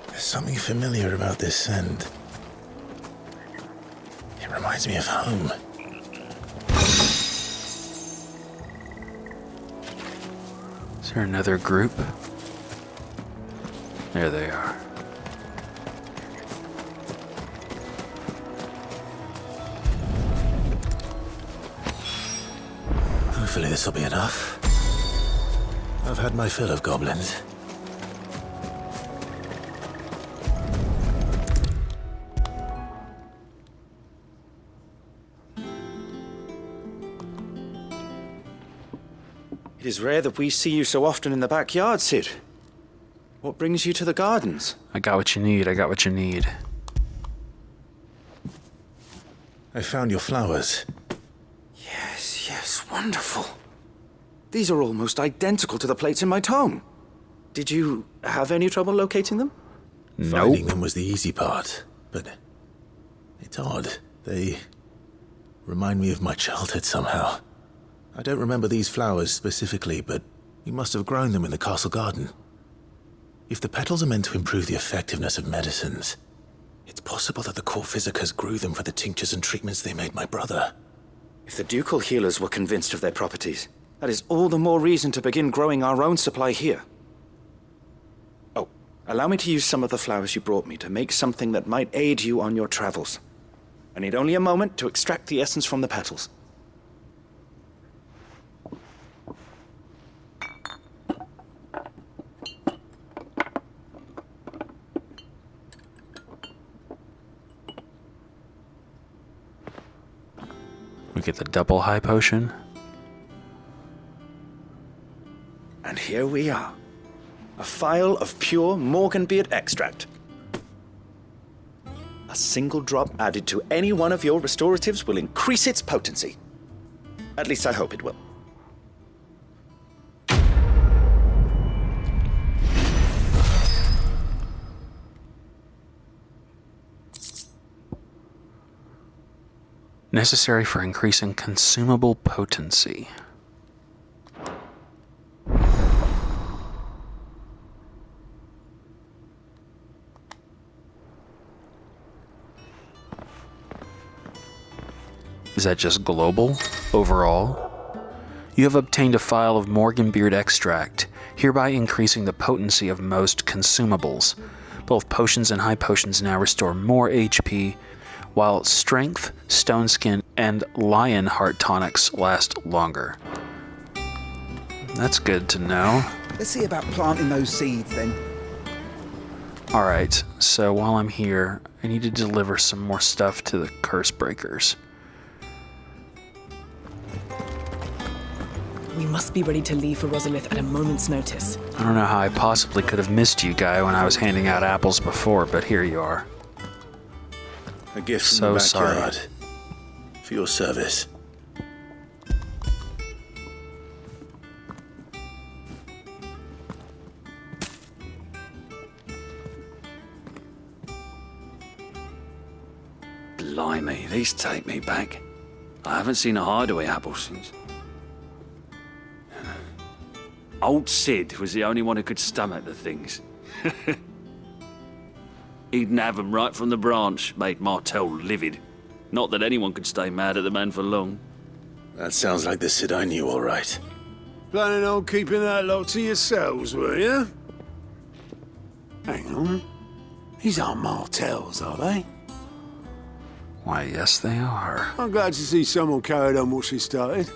[SPEAKER 22] there's something familiar about this scent. It reminds me of home.
[SPEAKER 10] Is there another group? There they are.
[SPEAKER 22] Hopefully this will be enough. I've had my fill of goblins.
[SPEAKER 15] It is rare that we see you so often in the backyard, Cid. What brings you to the gardens?
[SPEAKER 10] I got what you need, I got what you need.
[SPEAKER 22] I found your flowers.
[SPEAKER 15] Yes, wonderful. These are almost identical to the plates in my tome. Did you have any trouble locating them?
[SPEAKER 22] Finding them was the easy part, but it's odd. They remind me of my childhood somehow. I don't remember these flowers specifically, but you must have grown them in the castle garden. If the petals are meant to improve the effectiveness of medicines, it's possible that the court physicers grew them for the tinctures and treatments they made my brother.
[SPEAKER 15] If the ducal healers were convinced of their properties, that is all the more reason to begin growing our own supply here. Oh, allow me to use some of the flowers you brought me to make something that might aid you on your travels. I need only a moment to extract the essence from the petals.
[SPEAKER 10] We get the double high potion.
[SPEAKER 15] And here we are. A phial of pure Morganbeard extract. A single drop added to any one of your restoratives will increase its potency. At least I hope it will.
[SPEAKER 10] Necessary for increasing consumable potency. Is that just global? Overall? You have obtained a phial of Morganbeard extract, hereby increasing the potency of most consumables. Both potions and high potions now restore more HP, while strength, stone skin, and lion heart tonics last longer. That's good to know.
[SPEAKER 1] Let's see about planting those seeds then.
[SPEAKER 10] Alright, so while I'm here, I need to deliver some more stuff to the Curse Breakers.
[SPEAKER 20] We must be ready to leave for Rosalith at a moment's notice.
[SPEAKER 10] I don't know how I possibly could have missed you, Guy, when I was handing out apples before, but here you are.
[SPEAKER 22] A gift from
[SPEAKER 10] So
[SPEAKER 22] the
[SPEAKER 10] sorry.
[SPEAKER 22] backyard. For your service.
[SPEAKER 14] Blimey, these take me back. I haven't seen a hideaway apple since. Old Sid was the only one who could stomach the things. He'd nab 'em right from the branch, made Martel livid. Not that anyone could stay mad at the man for long.
[SPEAKER 22] That sounds like the Sid I knew, all right.
[SPEAKER 6] Planning on keeping that lot to yourselves, were you? Hang on. These aren't Martels, are they?
[SPEAKER 10] Why, yes they are.
[SPEAKER 6] I'm glad to see someone carried on what she started.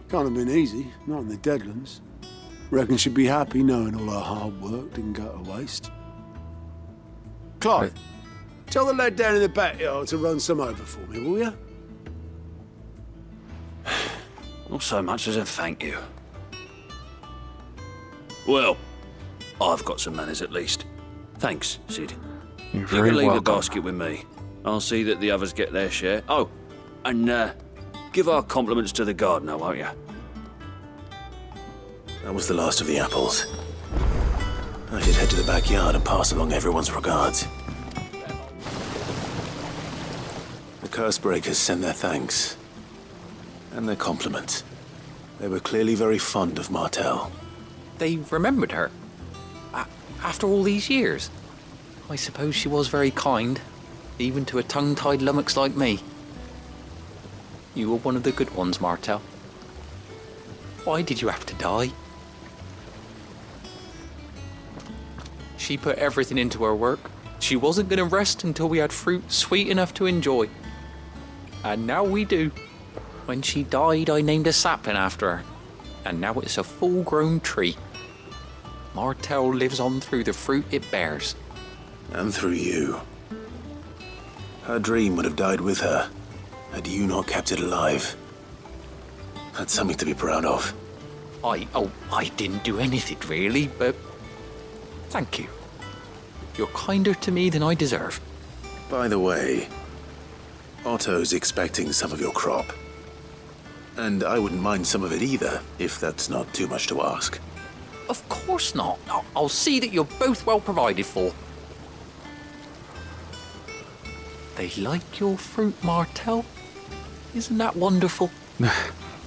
[SPEAKER 6] Can't have been easy, not in the Deadlands. Reckon she'd be happy knowing all her hard work didn't go to waste. Clive, tell the lad down in the backyard to run some over for me, will you?
[SPEAKER 14] Not so much as a thank you. Well, I've got some manners at least. Thanks, Sid.
[SPEAKER 10] You're
[SPEAKER 14] You
[SPEAKER 10] very
[SPEAKER 14] can leave
[SPEAKER 10] welcome.
[SPEAKER 14] the basket with me. I'll see that the others get their share. Oh, and give our compliments to the gardener, won't you?
[SPEAKER 22] That was the last of the apples. I should head to the backyard and pass along everyone's regards. The Curse Breakers send their thanks. And their compliments. They were clearly very fond of Martel.
[SPEAKER 17] They remembered her. After all these years. I suppose she was very kind, even to a tongue-tied lummox like me. You were one of the good ones, Martel. Why did you have to die? She put everything into her work. She wasn't going to rest until we had fruit sweet enough to enjoy. And now we do. When she died, I named a sapling after her. And now it's a full-grown tree. Martel lives on through the fruit it bears.
[SPEAKER 22] And through you. Her dream would have died with her, had you not kept it alive. That's something to be proud of.
[SPEAKER 17] I didn't do anything really, but thank you. You're kinder to me than I deserve.
[SPEAKER 22] By the way, Otto's expecting some of your crop. And I wouldn't mind some of it either, if that's not too much to ask.
[SPEAKER 17] Of course not. I'll see that you're both well provided for. They like your fruit, Martel. Isn't that wonderful?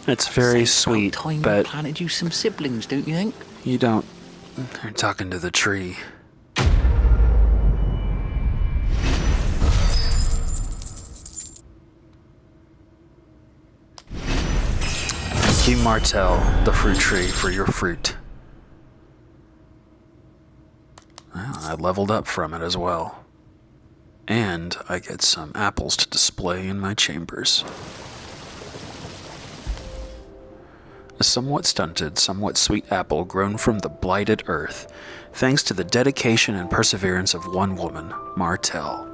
[SPEAKER 10] It's very sweet,
[SPEAKER 17] Time
[SPEAKER 10] but
[SPEAKER 17] planted you some siblings, don't you think?
[SPEAKER 10] you don't. They're talking to the tree. Thank you, Martel, the fruit tree, for your fruit. Well, I leveled up from it as well. And I get some apples to display in my chambers. A somewhat stunted, somewhat sweet apple grown from the blighted earth, thanks to the dedication and perseverance of one woman, Martel.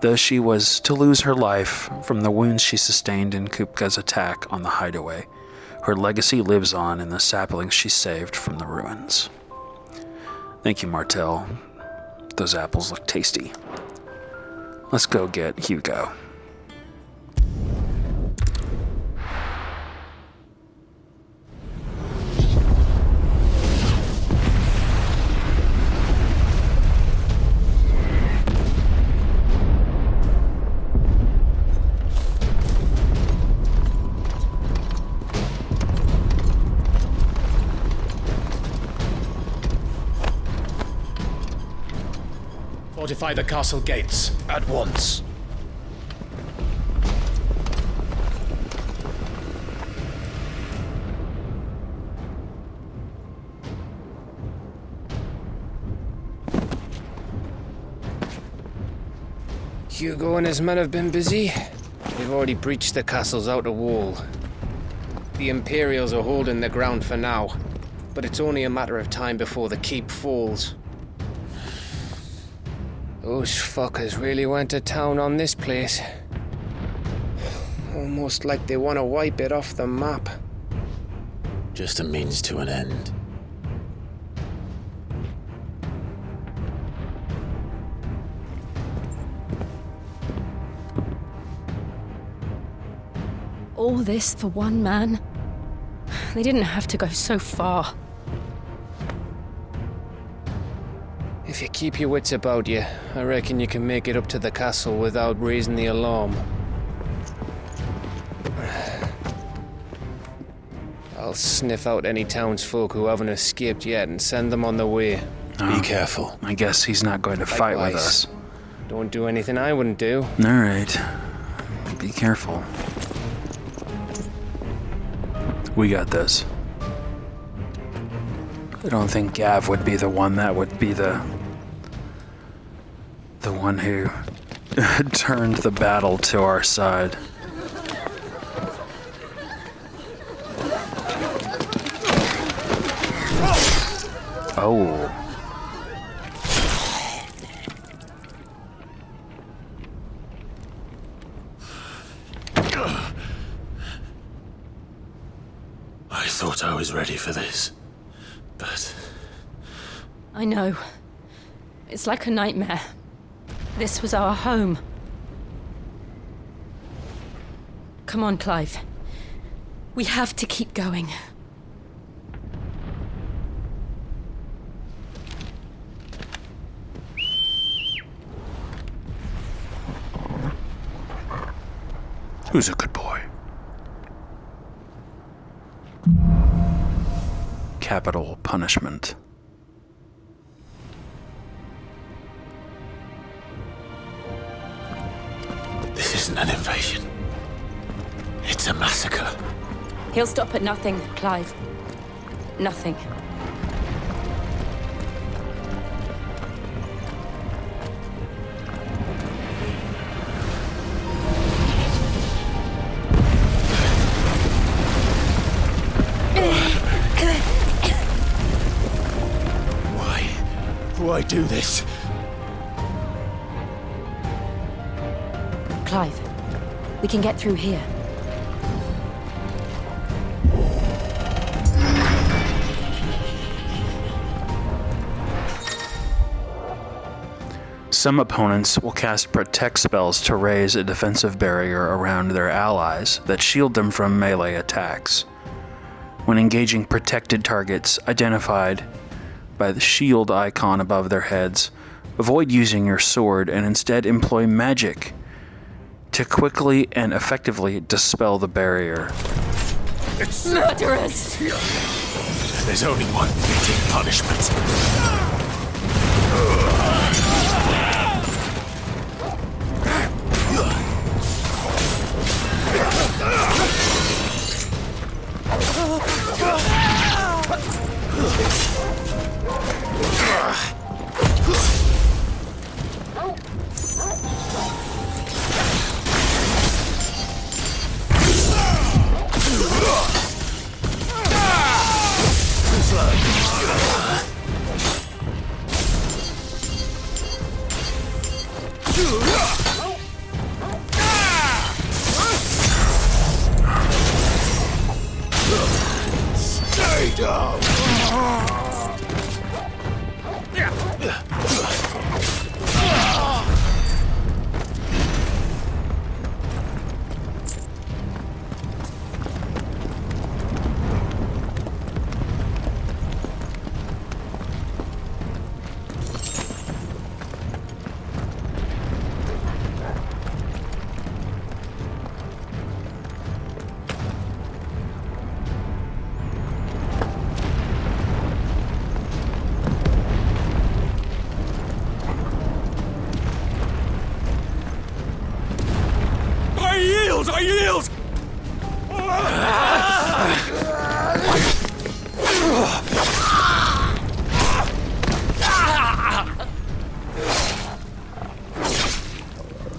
[SPEAKER 10] Though she was to lose her life from the wounds she sustained in Kupka's attack on the hideaway, her legacy lives on in the saplings she saved from the ruins. Thank you, Martel. Those apples look tasty. Let's go get Hugo.
[SPEAKER 18] Fortify the castle gates at once. Hugo and his men have been busy. They've already breached the castle's outer wall. The Imperials are holding the ground for now, but it's only a matter of time before the keep falls. Those fuckers really went to town on this place. Almost like they want to wipe it off the map.
[SPEAKER 9] Just a means to an end.
[SPEAKER 3] All this for one man? They didn't have to go so far.
[SPEAKER 18] If you keep your wits about you, I reckon you can make it up to the castle without raising the alarm. I'll sniff out any townsfolk who haven't escaped yet and send them on their way.
[SPEAKER 9] Be careful.
[SPEAKER 10] I guess he's not going to fight with us.
[SPEAKER 18] Don't do anything I wouldn't do.
[SPEAKER 10] Alright. Be careful. We got this. I don't think Gav would be the one that would be the one who turned the battle to our side. Oh.
[SPEAKER 9] I thought I was ready for this, but...
[SPEAKER 3] I know. It's like a nightmare. This was our home. Come on, Clive. We have to keep going.
[SPEAKER 10] Who's a good boy? Capital punishment.
[SPEAKER 9] This isn't an invasion. It's a massacre.
[SPEAKER 3] He'll stop at nothing, Clive. Nothing.
[SPEAKER 9] Why do this?
[SPEAKER 3] Clive, we can get through here.
[SPEAKER 10] Some opponents will cast protect spells to raise a defensive barrier around their allies that shield them from melee attacks. When engaging protected targets identified by the shield icon above their heads, avoid using your sword and instead employ magic to quickly and effectively dispel the barrier.
[SPEAKER 9] It's
[SPEAKER 3] murderers!
[SPEAKER 9] There's only one fitting punishment. Stay down.
[SPEAKER 19] Yield!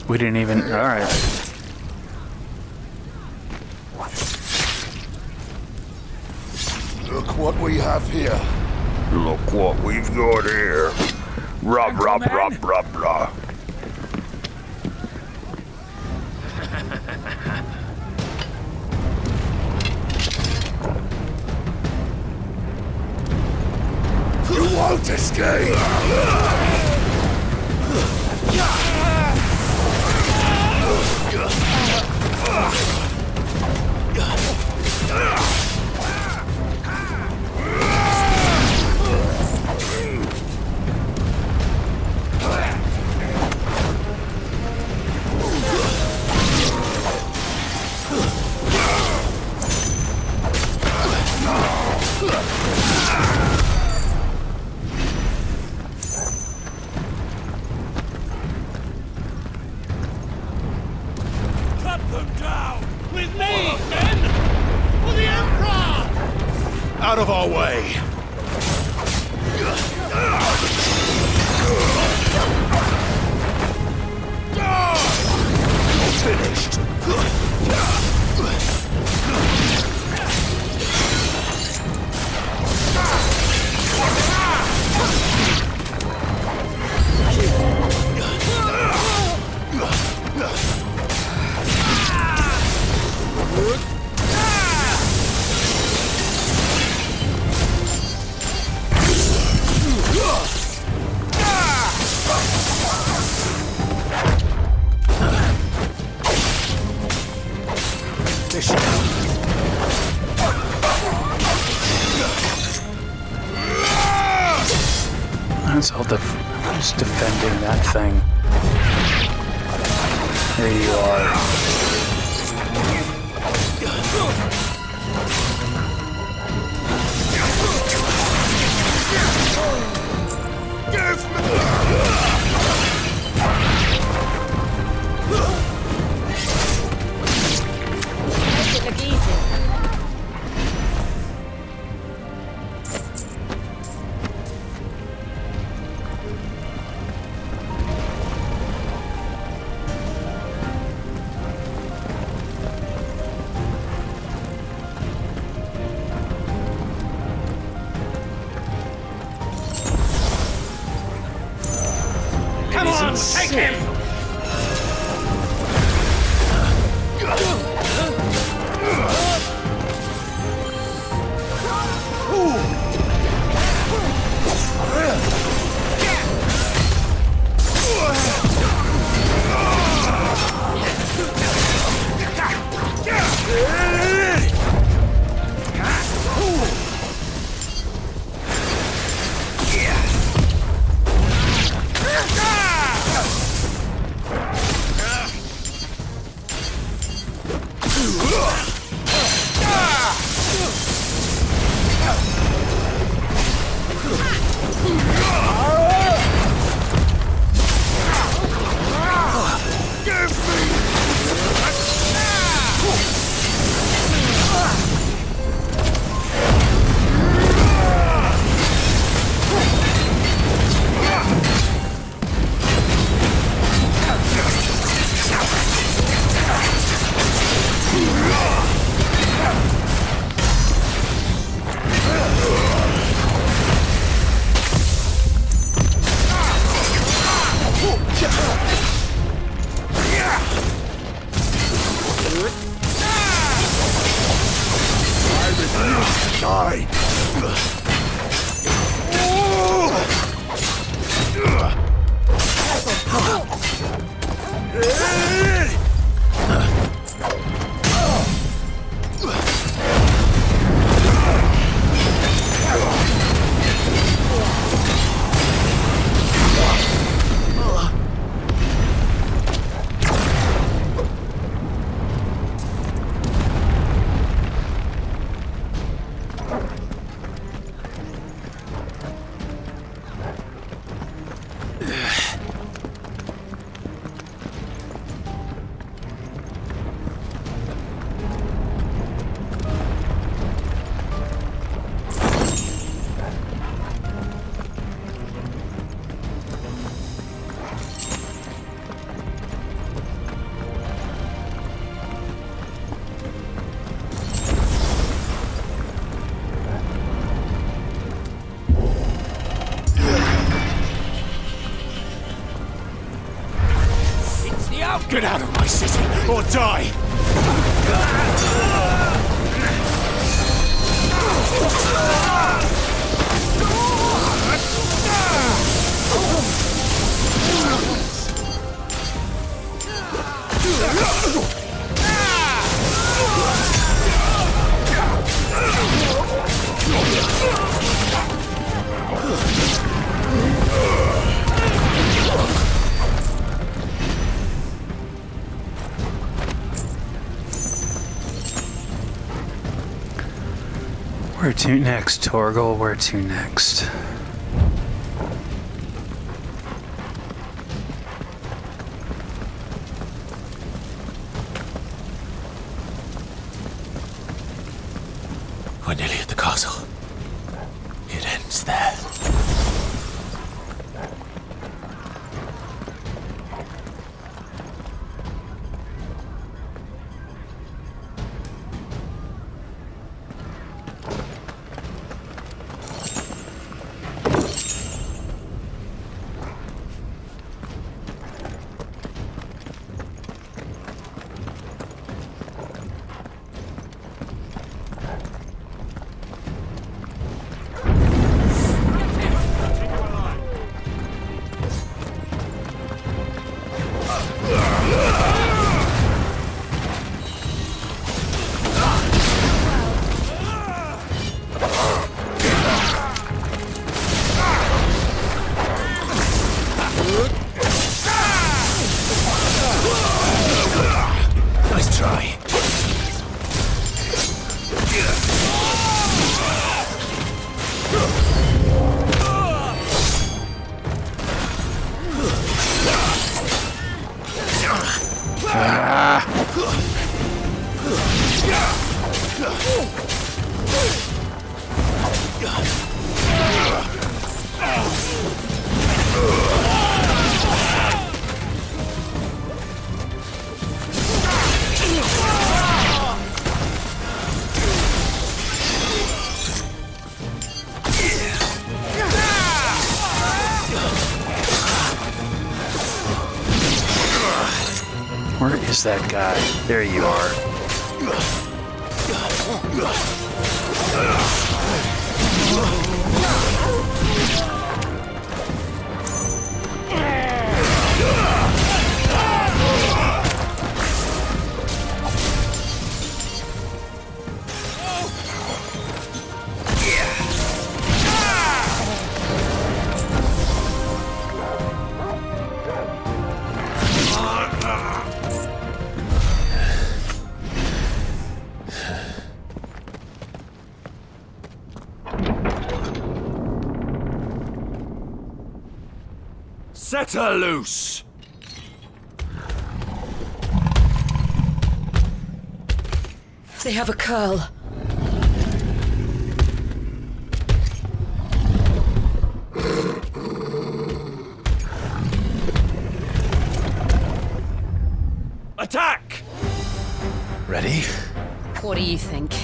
[SPEAKER 10] We didn't even... Alright.
[SPEAKER 5] Look what we have here.
[SPEAKER 7] Look what we've got here. Rub, rub, rub, rub, rub.
[SPEAKER 5] You won't escape!
[SPEAKER 19] Cut them down! With me, men! For the Emperor! Out of our way! Finished!
[SPEAKER 10] That's all just defending that thing. There you are.
[SPEAKER 19] Come on, take him! Get out of my city, or die!
[SPEAKER 10] Where to next, Torgal? Where to next?
[SPEAKER 9] We're nearly at the castle. It ends there. Nice try.
[SPEAKER 10] Where is that guy? There you are.
[SPEAKER 19] Set her loose!
[SPEAKER 20] They have a curl.
[SPEAKER 19] Attack!
[SPEAKER 9] Ready?
[SPEAKER 20] What do you think?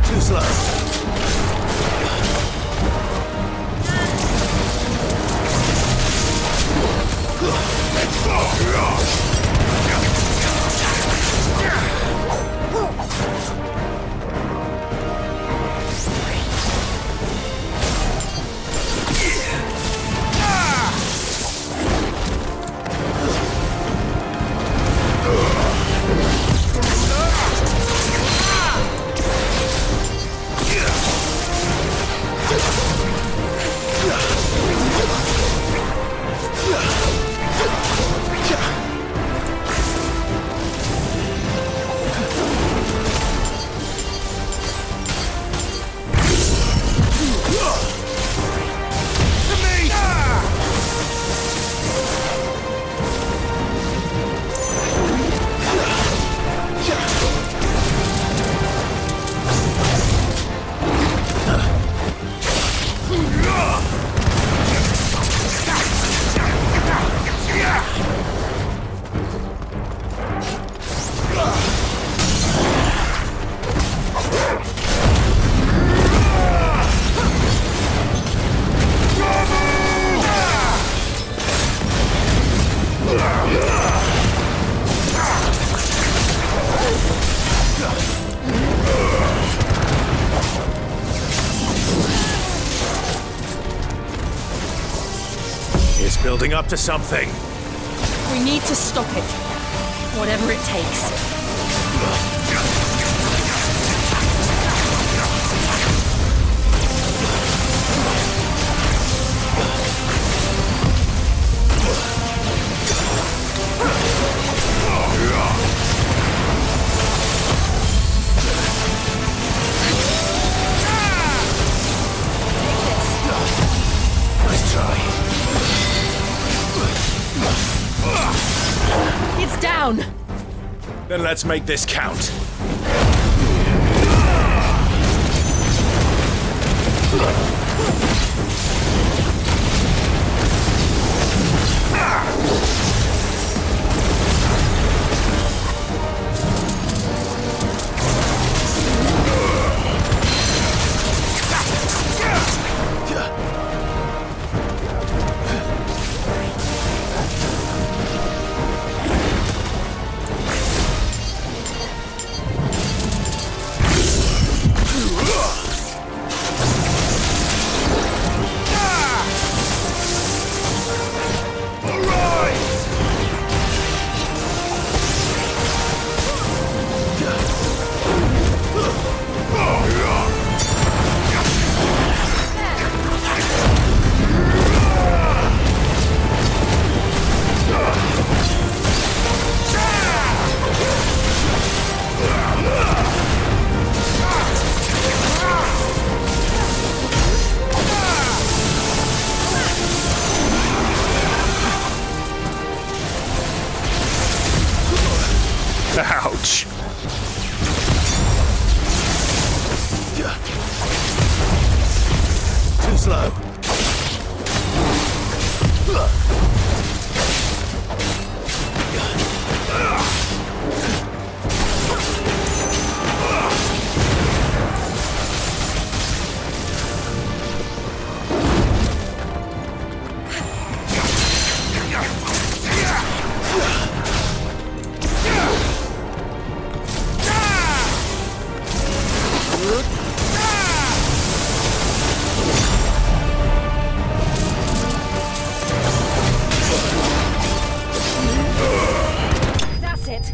[SPEAKER 9] Too slow.
[SPEAKER 22] building up to something.
[SPEAKER 20] We need to stop it. Whatever it takes.
[SPEAKER 22] Nice try.
[SPEAKER 20] It's down!
[SPEAKER 22] Then let's make this count.
[SPEAKER 10] Ouch.
[SPEAKER 22] Too slow.
[SPEAKER 20] That's it.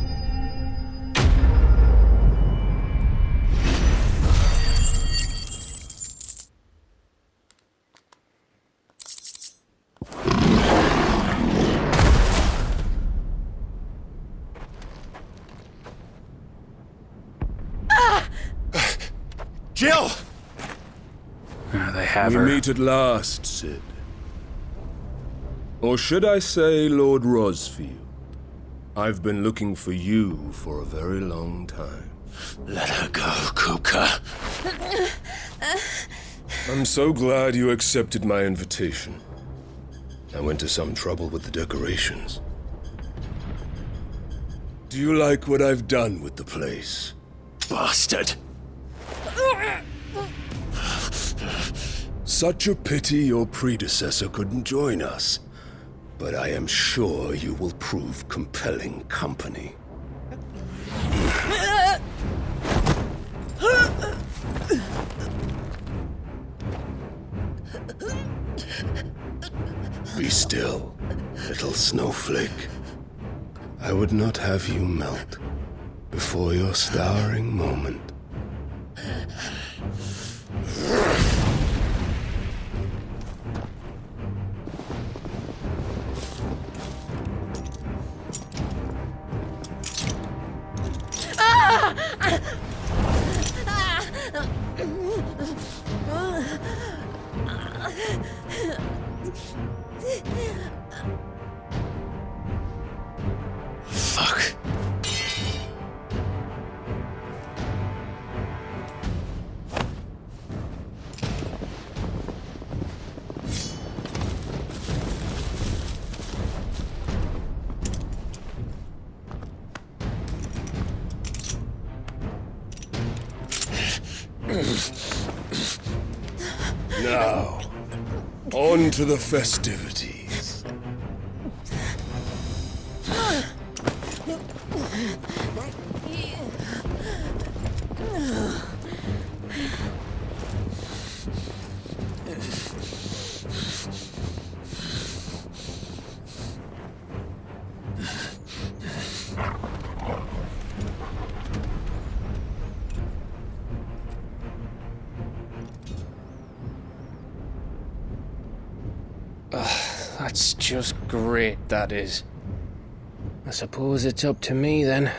[SPEAKER 22] Jill!
[SPEAKER 10] They have
[SPEAKER 7] We
[SPEAKER 10] her.
[SPEAKER 7] meet at last, Cid. Or should I say, Lord Rosfield? I've been looking for you for a very long time.
[SPEAKER 22] Let her go, Kupka.
[SPEAKER 7] I'm so glad you accepted my invitation. I went to some trouble with the decorations. Do you like what I've done with the place?
[SPEAKER 22] Bastard!
[SPEAKER 7] Such a pity your predecessor couldn't join us. But I am sure you will prove compelling company. Be still, little snowflake. I would not have you melt before your starring moment.
[SPEAKER 22] Fuck.
[SPEAKER 7] Now, on to the festivities.
[SPEAKER 18] That's just great, that is. I suppose it's up to me then.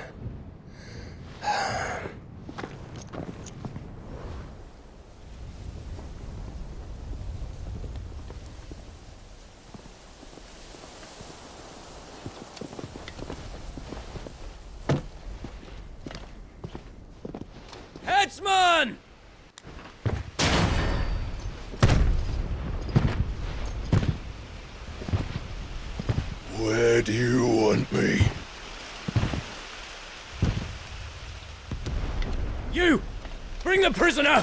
[SPEAKER 8] Headsman!
[SPEAKER 7] Where do you want me?
[SPEAKER 8] You! Bring the prisoner!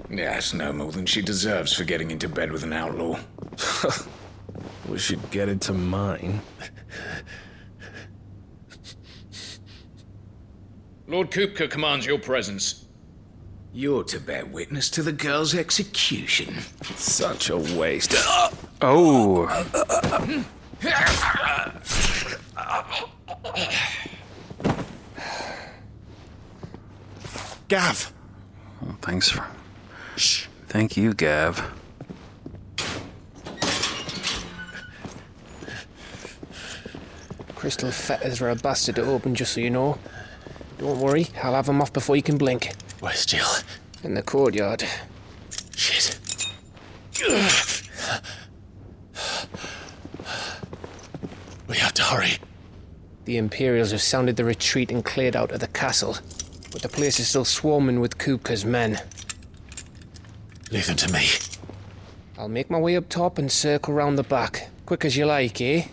[SPEAKER 11] That's no more than she deserves for getting into bed with an outlaw.
[SPEAKER 12] We should get into mine.
[SPEAKER 11] Lord Kupka commands your presence. You're to bear witness to the girl's execution.
[SPEAKER 12] Such a waste.
[SPEAKER 10] Oh.
[SPEAKER 15] Gav!
[SPEAKER 10] Well, thanks for... Shh. Thank you, Gav.
[SPEAKER 18] Crystal fetters are a bastard to open, just so you know. Don't worry, I'll have them off before you can blink.
[SPEAKER 11] Where's Jill?
[SPEAKER 18] In the courtyard.
[SPEAKER 11] Shit. We have to hurry.
[SPEAKER 18] The Imperials have sounded the retreat and cleared out of the castle, but the place is still swarming with Kupka's men.
[SPEAKER 11] Leave them to me.
[SPEAKER 18] I'll make my way up top and circle round the back. Quick as you like, eh?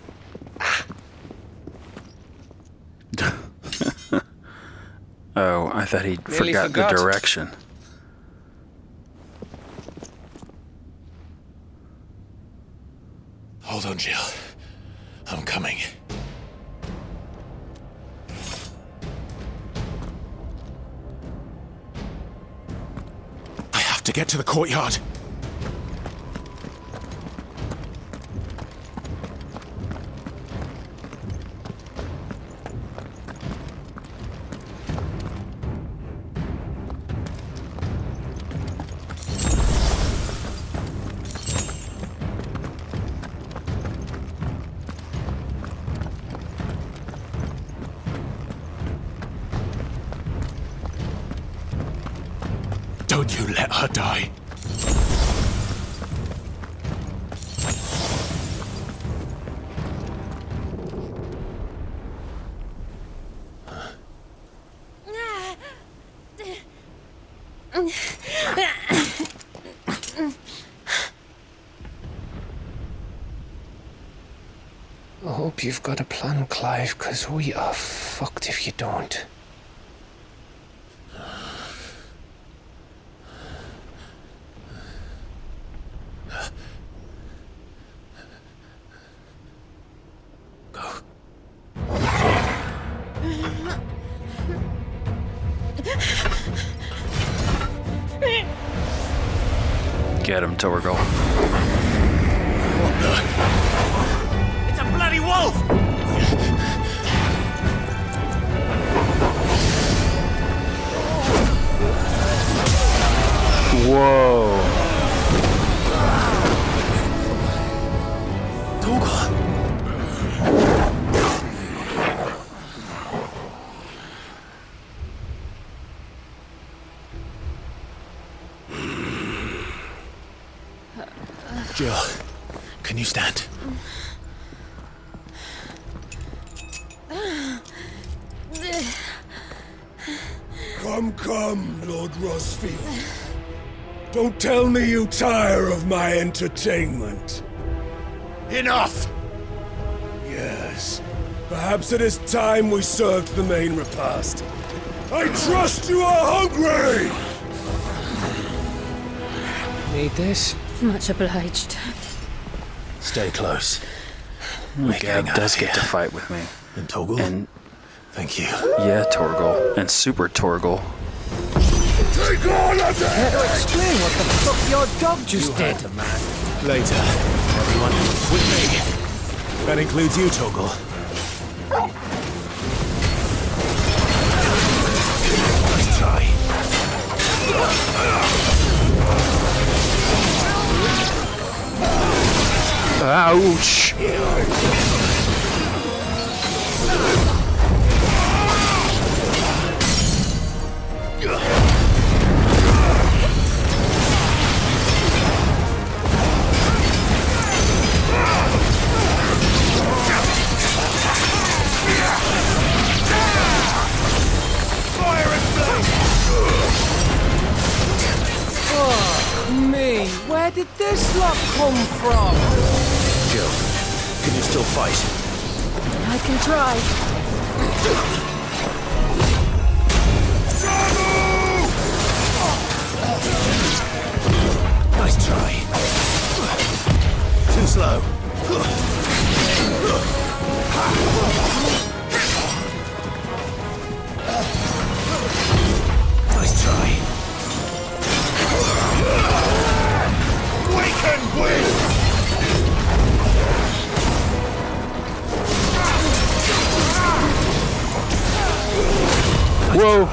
[SPEAKER 10] Oh, I thought he
[SPEAKER 18] Nearly
[SPEAKER 10] forgot
[SPEAKER 18] forgot.
[SPEAKER 10] the direction.
[SPEAKER 11] Hold on, Jill. I'm coming. I have to get to the courtyard. Don't you let her die.
[SPEAKER 18] I hope you've got a plan, Clive, 'cause we are fucked if you don't.
[SPEAKER 10] Get him, Torgal.
[SPEAKER 8] It's a bloody wolf!
[SPEAKER 10] Whoa.
[SPEAKER 11] Jill, can you stand?
[SPEAKER 7] Come, Lord Rosfield. Don't tell me you tire of my entertainment.
[SPEAKER 11] Enough!
[SPEAKER 7] Yes. Perhaps it is time we served the main repast. I trust you are hungry!
[SPEAKER 18] Need this?
[SPEAKER 20] Much obliged.
[SPEAKER 11] Stay close.
[SPEAKER 10] Gav does get to fight with me.
[SPEAKER 11] And Torgal?
[SPEAKER 10] And
[SPEAKER 11] thank you.
[SPEAKER 10] yeah, Torgal. And Super Torgal.
[SPEAKER 7] Take all of them!
[SPEAKER 8] Care to explain what the fuck your dog just did?
[SPEAKER 11] Later, everyone, with me. That includes you, Torgal.
[SPEAKER 9] try.
[SPEAKER 10] Ouch!
[SPEAKER 18] Me, where did this lot come from?
[SPEAKER 9] Jill, can you still fight?
[SPEAKER 20] I can try.
[SPEAKER 9] Nice try. Too slow. Nice try. Waken wind!
[SPEAKER 10] Whoa!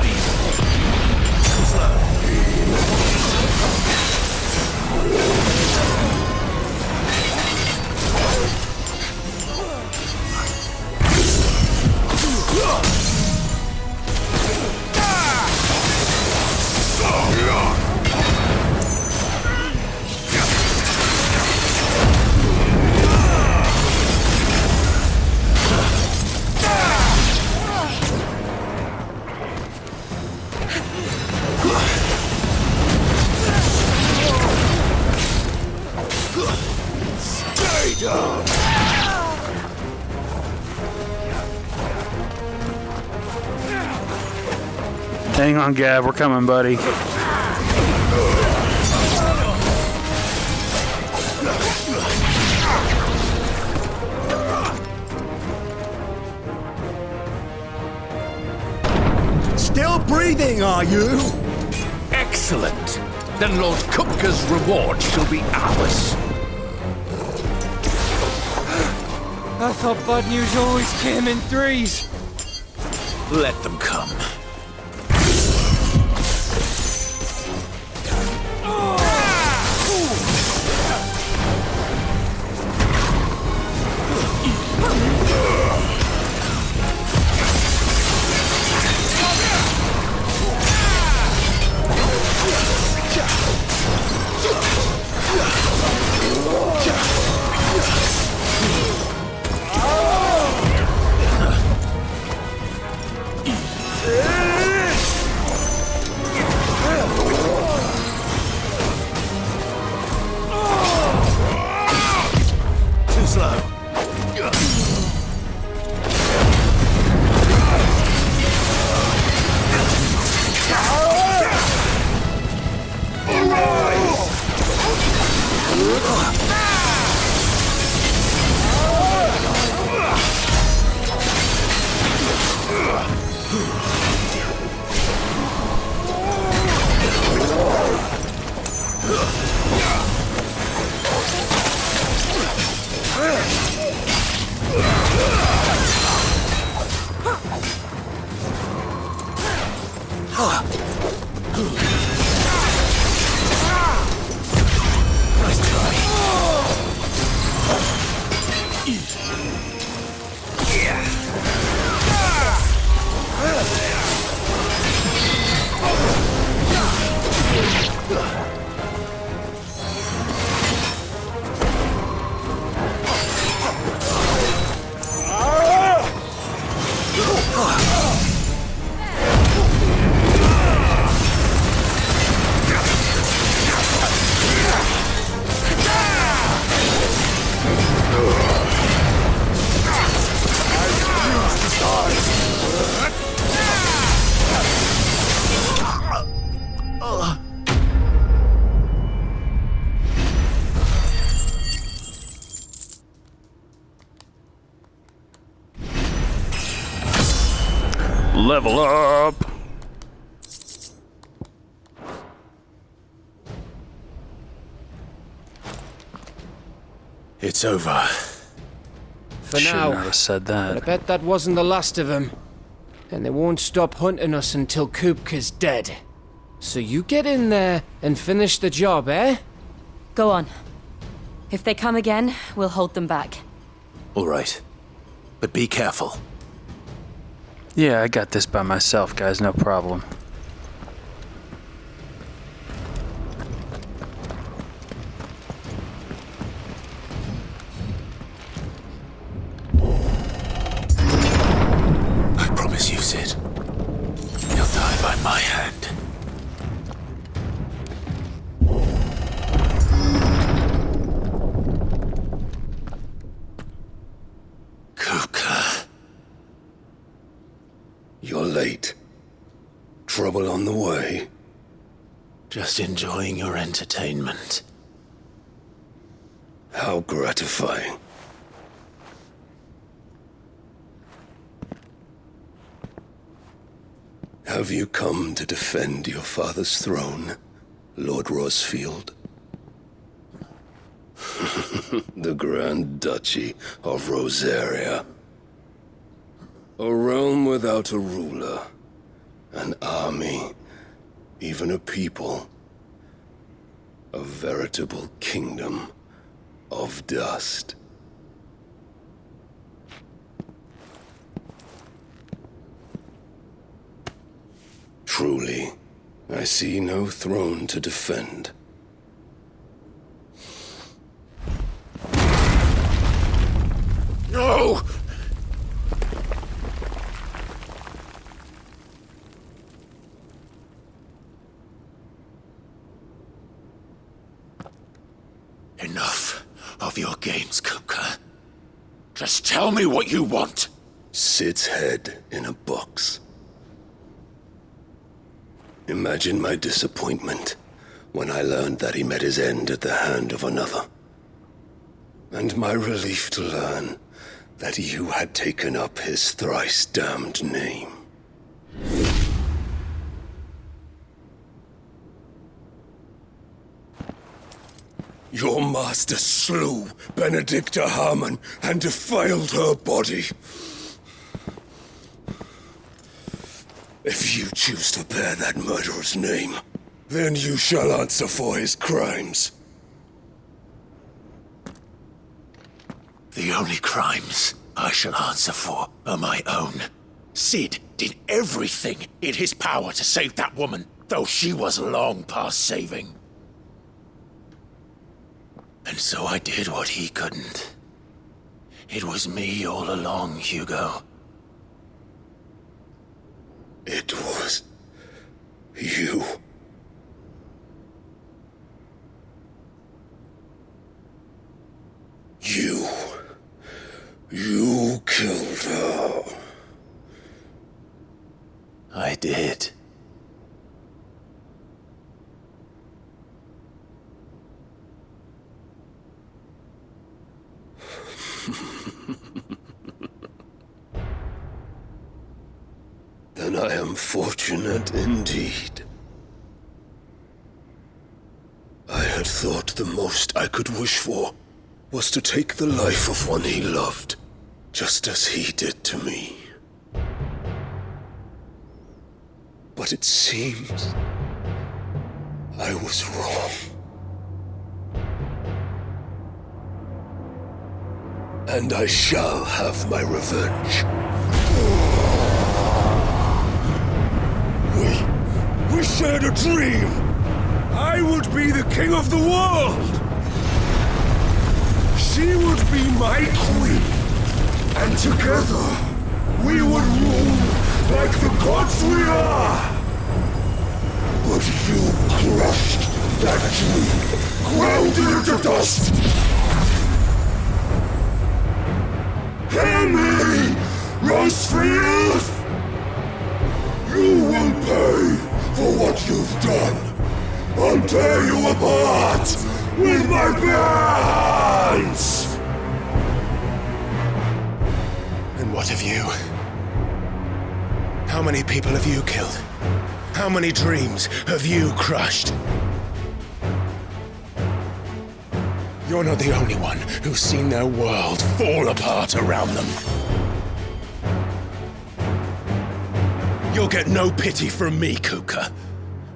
[SPEAKER 10] Hang on, Gav. We're coming, buddy.
[SPEAKER 4] Still breathing, are you?
[SPEAKER 11] Excellent. Then Lord Kupka's reward shall be ours.
[SPEAKER 18] I thought bad news always came in threes.
[SPEAKER 9] Let them come.
[SPEAKER 10] Level up!
[SPEAKER 15] It's over.
[SPEAKER 18] For
[SPEAKER 10] Shouldn't
[SPEAKER 18] now.
[SPEAKER 10] have said that.
[SPEAKER 18] But I bet that wasn't the last of them. and they won't stop hunting us until Kupka's dead. So you get in there and finish the job, eh?
[SPEAKER 21] Go on. If they come again, we'll hold them back.
[SPEAKER 22] All right. But be careful.
[SPEAKER 10] Yeah, I got this by myself, guys, no problem.
[SPEAKER 22] I promise you, Sid. You'll die by my hand.
[SPEAKER 7] Kupka. You're late. Trouble on the way?
[SPEAKER 22] Just enjoying your entertainment.
[SPEAKER 7] How gratifying. Have you come to defend your father's throne, Lord Rosfield? The Grand Duchy of Rosaria. A realm without a ruler, an army, even a people. A veritable kingdom of dust. Truly, I see no throne to defend.
[SPEAKER 19] No! Enough of your games, Kupka. Just tell me what you want.
[SPEAKER 7] Sid's head in a box. Imagine my disappointment when I learned that he met his end at the hand of another. And my relief to learn that you had taken up his thrice-damned name. Your master slew Benedicta Harmon and defiled her body. If you choose to bear that murderer's name, then you shall answer for his crimes.
[SPEAKER 19] The only crimes I shall answer for are my own. Sid did everything in his power to save that woman, though she was long past saving. And so I did what he couldn't. It was me all along, Hugo.
[SPEAKER 7] It was you. You killed her.
[SPEAKER 22] I did.
[SPEAKER 7] Then I am fortunate indeed. I had thought the most I could wish for was to take the life of one he loved, just as he did to me. But it seems I was wrong. And I shall have my revenge. We shared a dream. I would be the king of the world. She would be my queen. And together, we would rule like the gods we are. But you crushed that dream, ground it into dust. Hear me, Rosefield! You will pay for what you've done. I'll tear you apart with my bare hands!
[SPEAKER 2] And what of you? How many people have you killed? How many dreams have you crushed? You're not the only one who's seen their world fall apart around them. You'll get no pity from me, Kupka.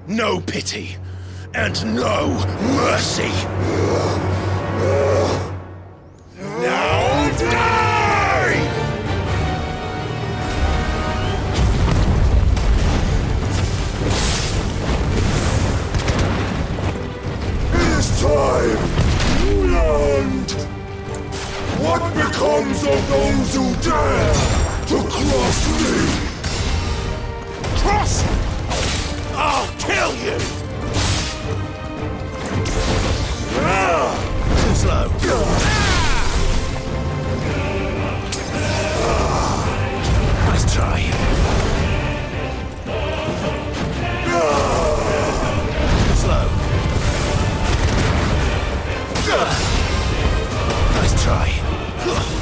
[SPEAKER 2] No pity. And no mercy. Now die!
[SPEAKER 13] It is time! Land! What becomes of those who dare to cross me?
[SPEAKER 2] Cross! I'll kill you! Too slow. Nice try. Too slow. Nice try. Too slow.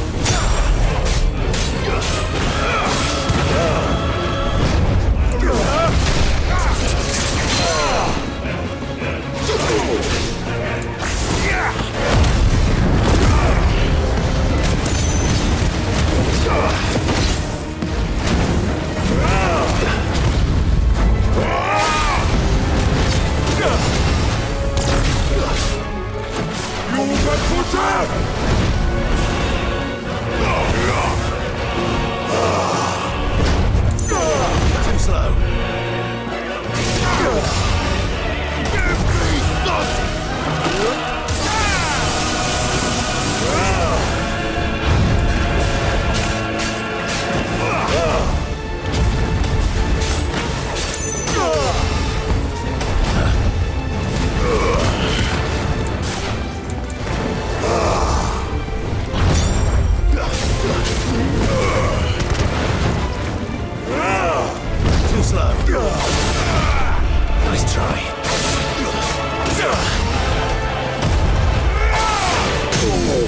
[SPEAKER 2] Too slow.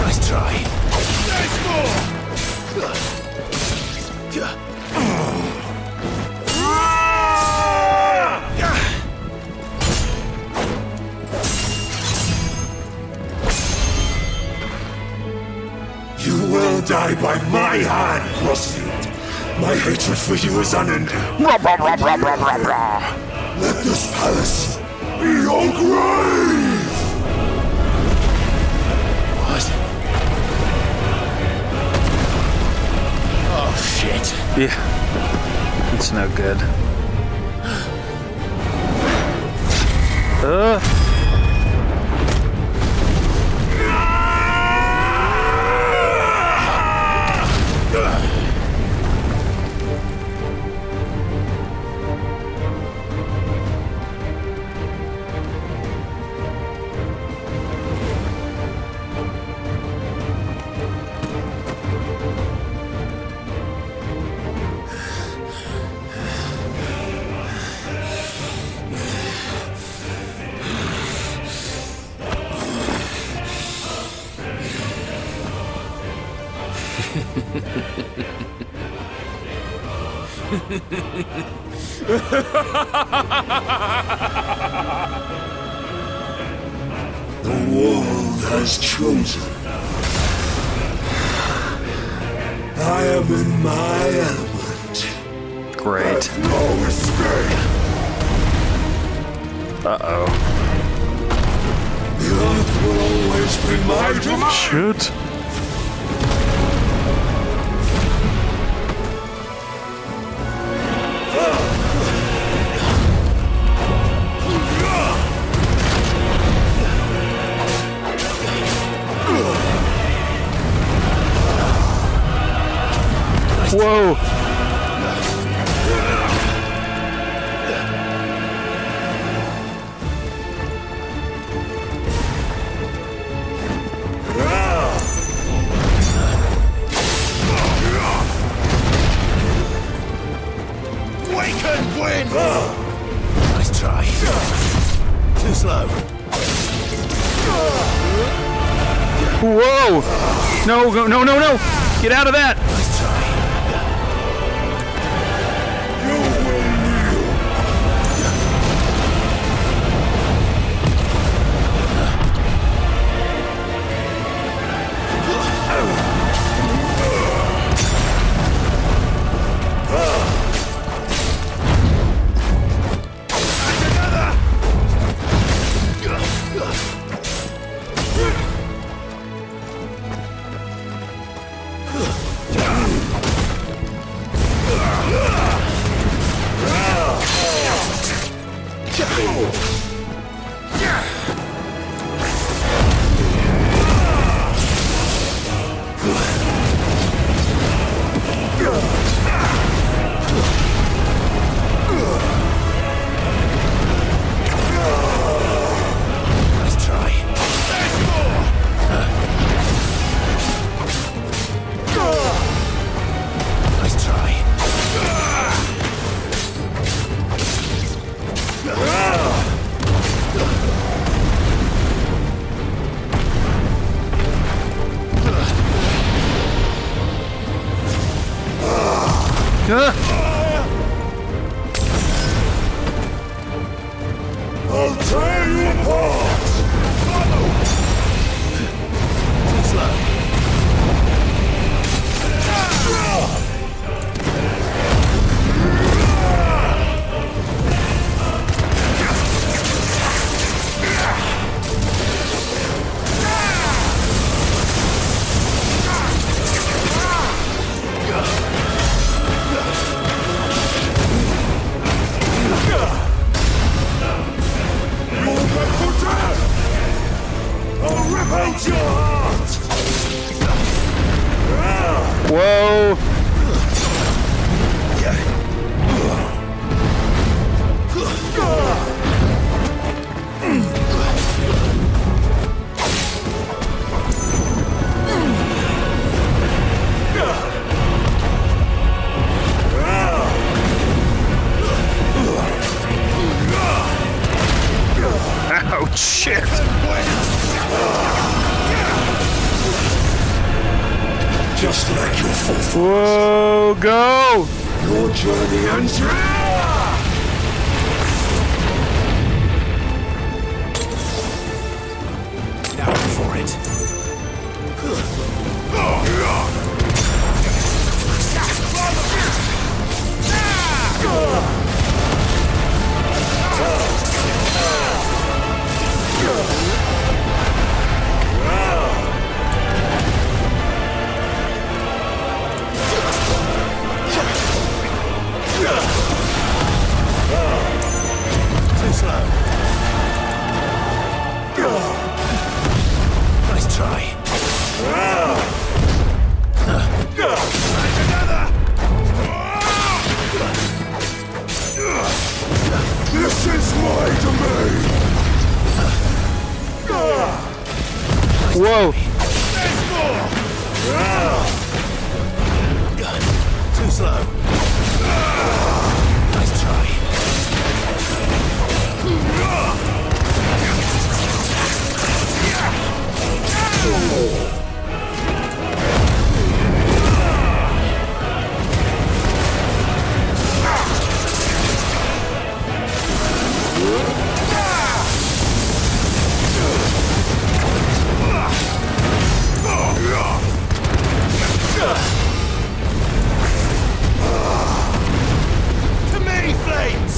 [SPEAKER 2] Nice try. Nice try.
[SPEAKER 13] You will die by my hand, Crossfield. My hatred for you is unending. Let this palace be your grave!
[SPEAKER 2] What? Oh, shit.
[SPEAKER 10] Yeah. It's no good.
[SPEAKER 13] The world has chosen. I am in my element.
[SPEAKER 10] Great.
[SPEAKER 13] No escape.
[SPEAKER 10] Uh-oh.
[SPEAKER 13] The earth will always be my domain.
[SPEAKER 10] Shoot. Whoa!
[SPEAKER 2] We can win! Nice try. Too slow.
[SPEAKER 10] Whoa! No, no, no, no, no! Get out of that!
[SPEAKER 13] I'll tear you apart!
[SPEAKER 10] Whoa! Oh, shit!
[SPEAKER 13] Just like your forefathers.
[SPEAKER 10] Whoa, go!
[SPEAKER 13] Your journey ends here! Now for it. Too slow. Nice try. This is my domain.
[SPEAKER 10] Whoa!
[SPEAKER 13] Too slow. Nice try. To me, flames!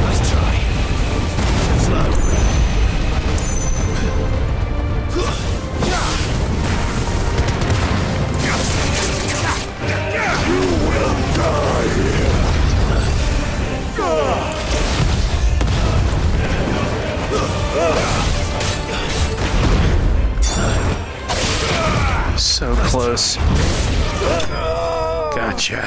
[SPEAKER 13] Nice try. Too slow. You will die here.
[SPEAKER 10] So close. Gotcha.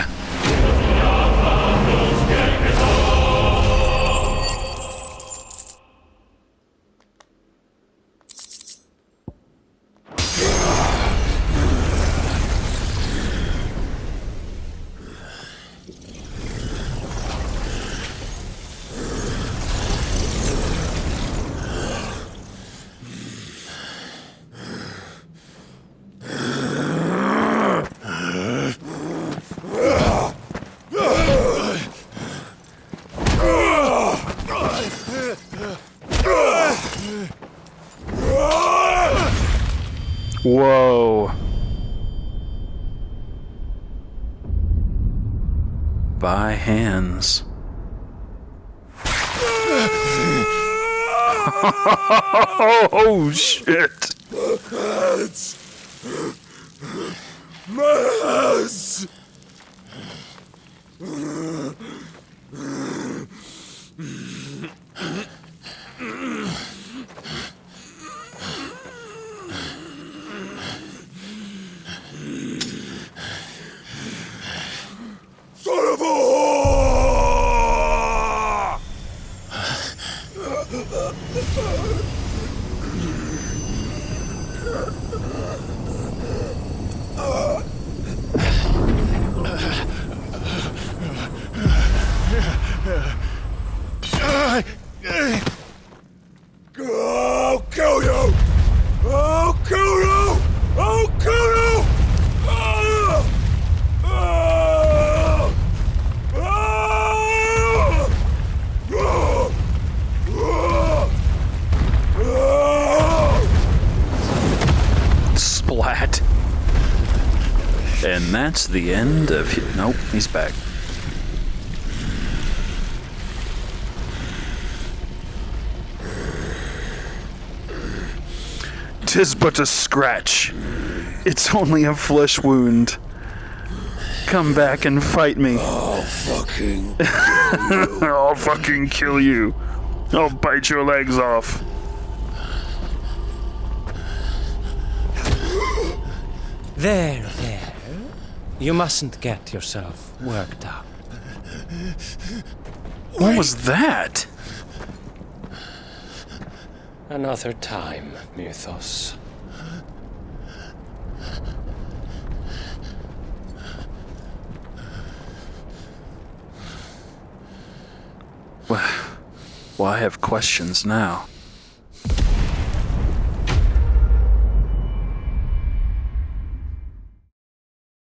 [SPEAKER 10] Whoa. By hands. Oh, shit.
[SPEAKER 13] Mads! Son of a whore! I'll kill you! I'll kill you! I'll kill you!
[SPEAKER 10] Splat. And that's the end of him. Nope, he's back. "'Tis but a scratch. It's only a flesh wound. Come back and fight me."
[SPEAKER 13] I'll fucking
[SPEAKER 10] I'll fucking kill you. I'll bite your legs off.
[SPEAKER 18] There. You mustn't get yourself worked up.
[SPEAKER 10] What was that?
[SPEAKER 18] Another time, Mythos.
[SPEAKER 10] Well, I have questions now.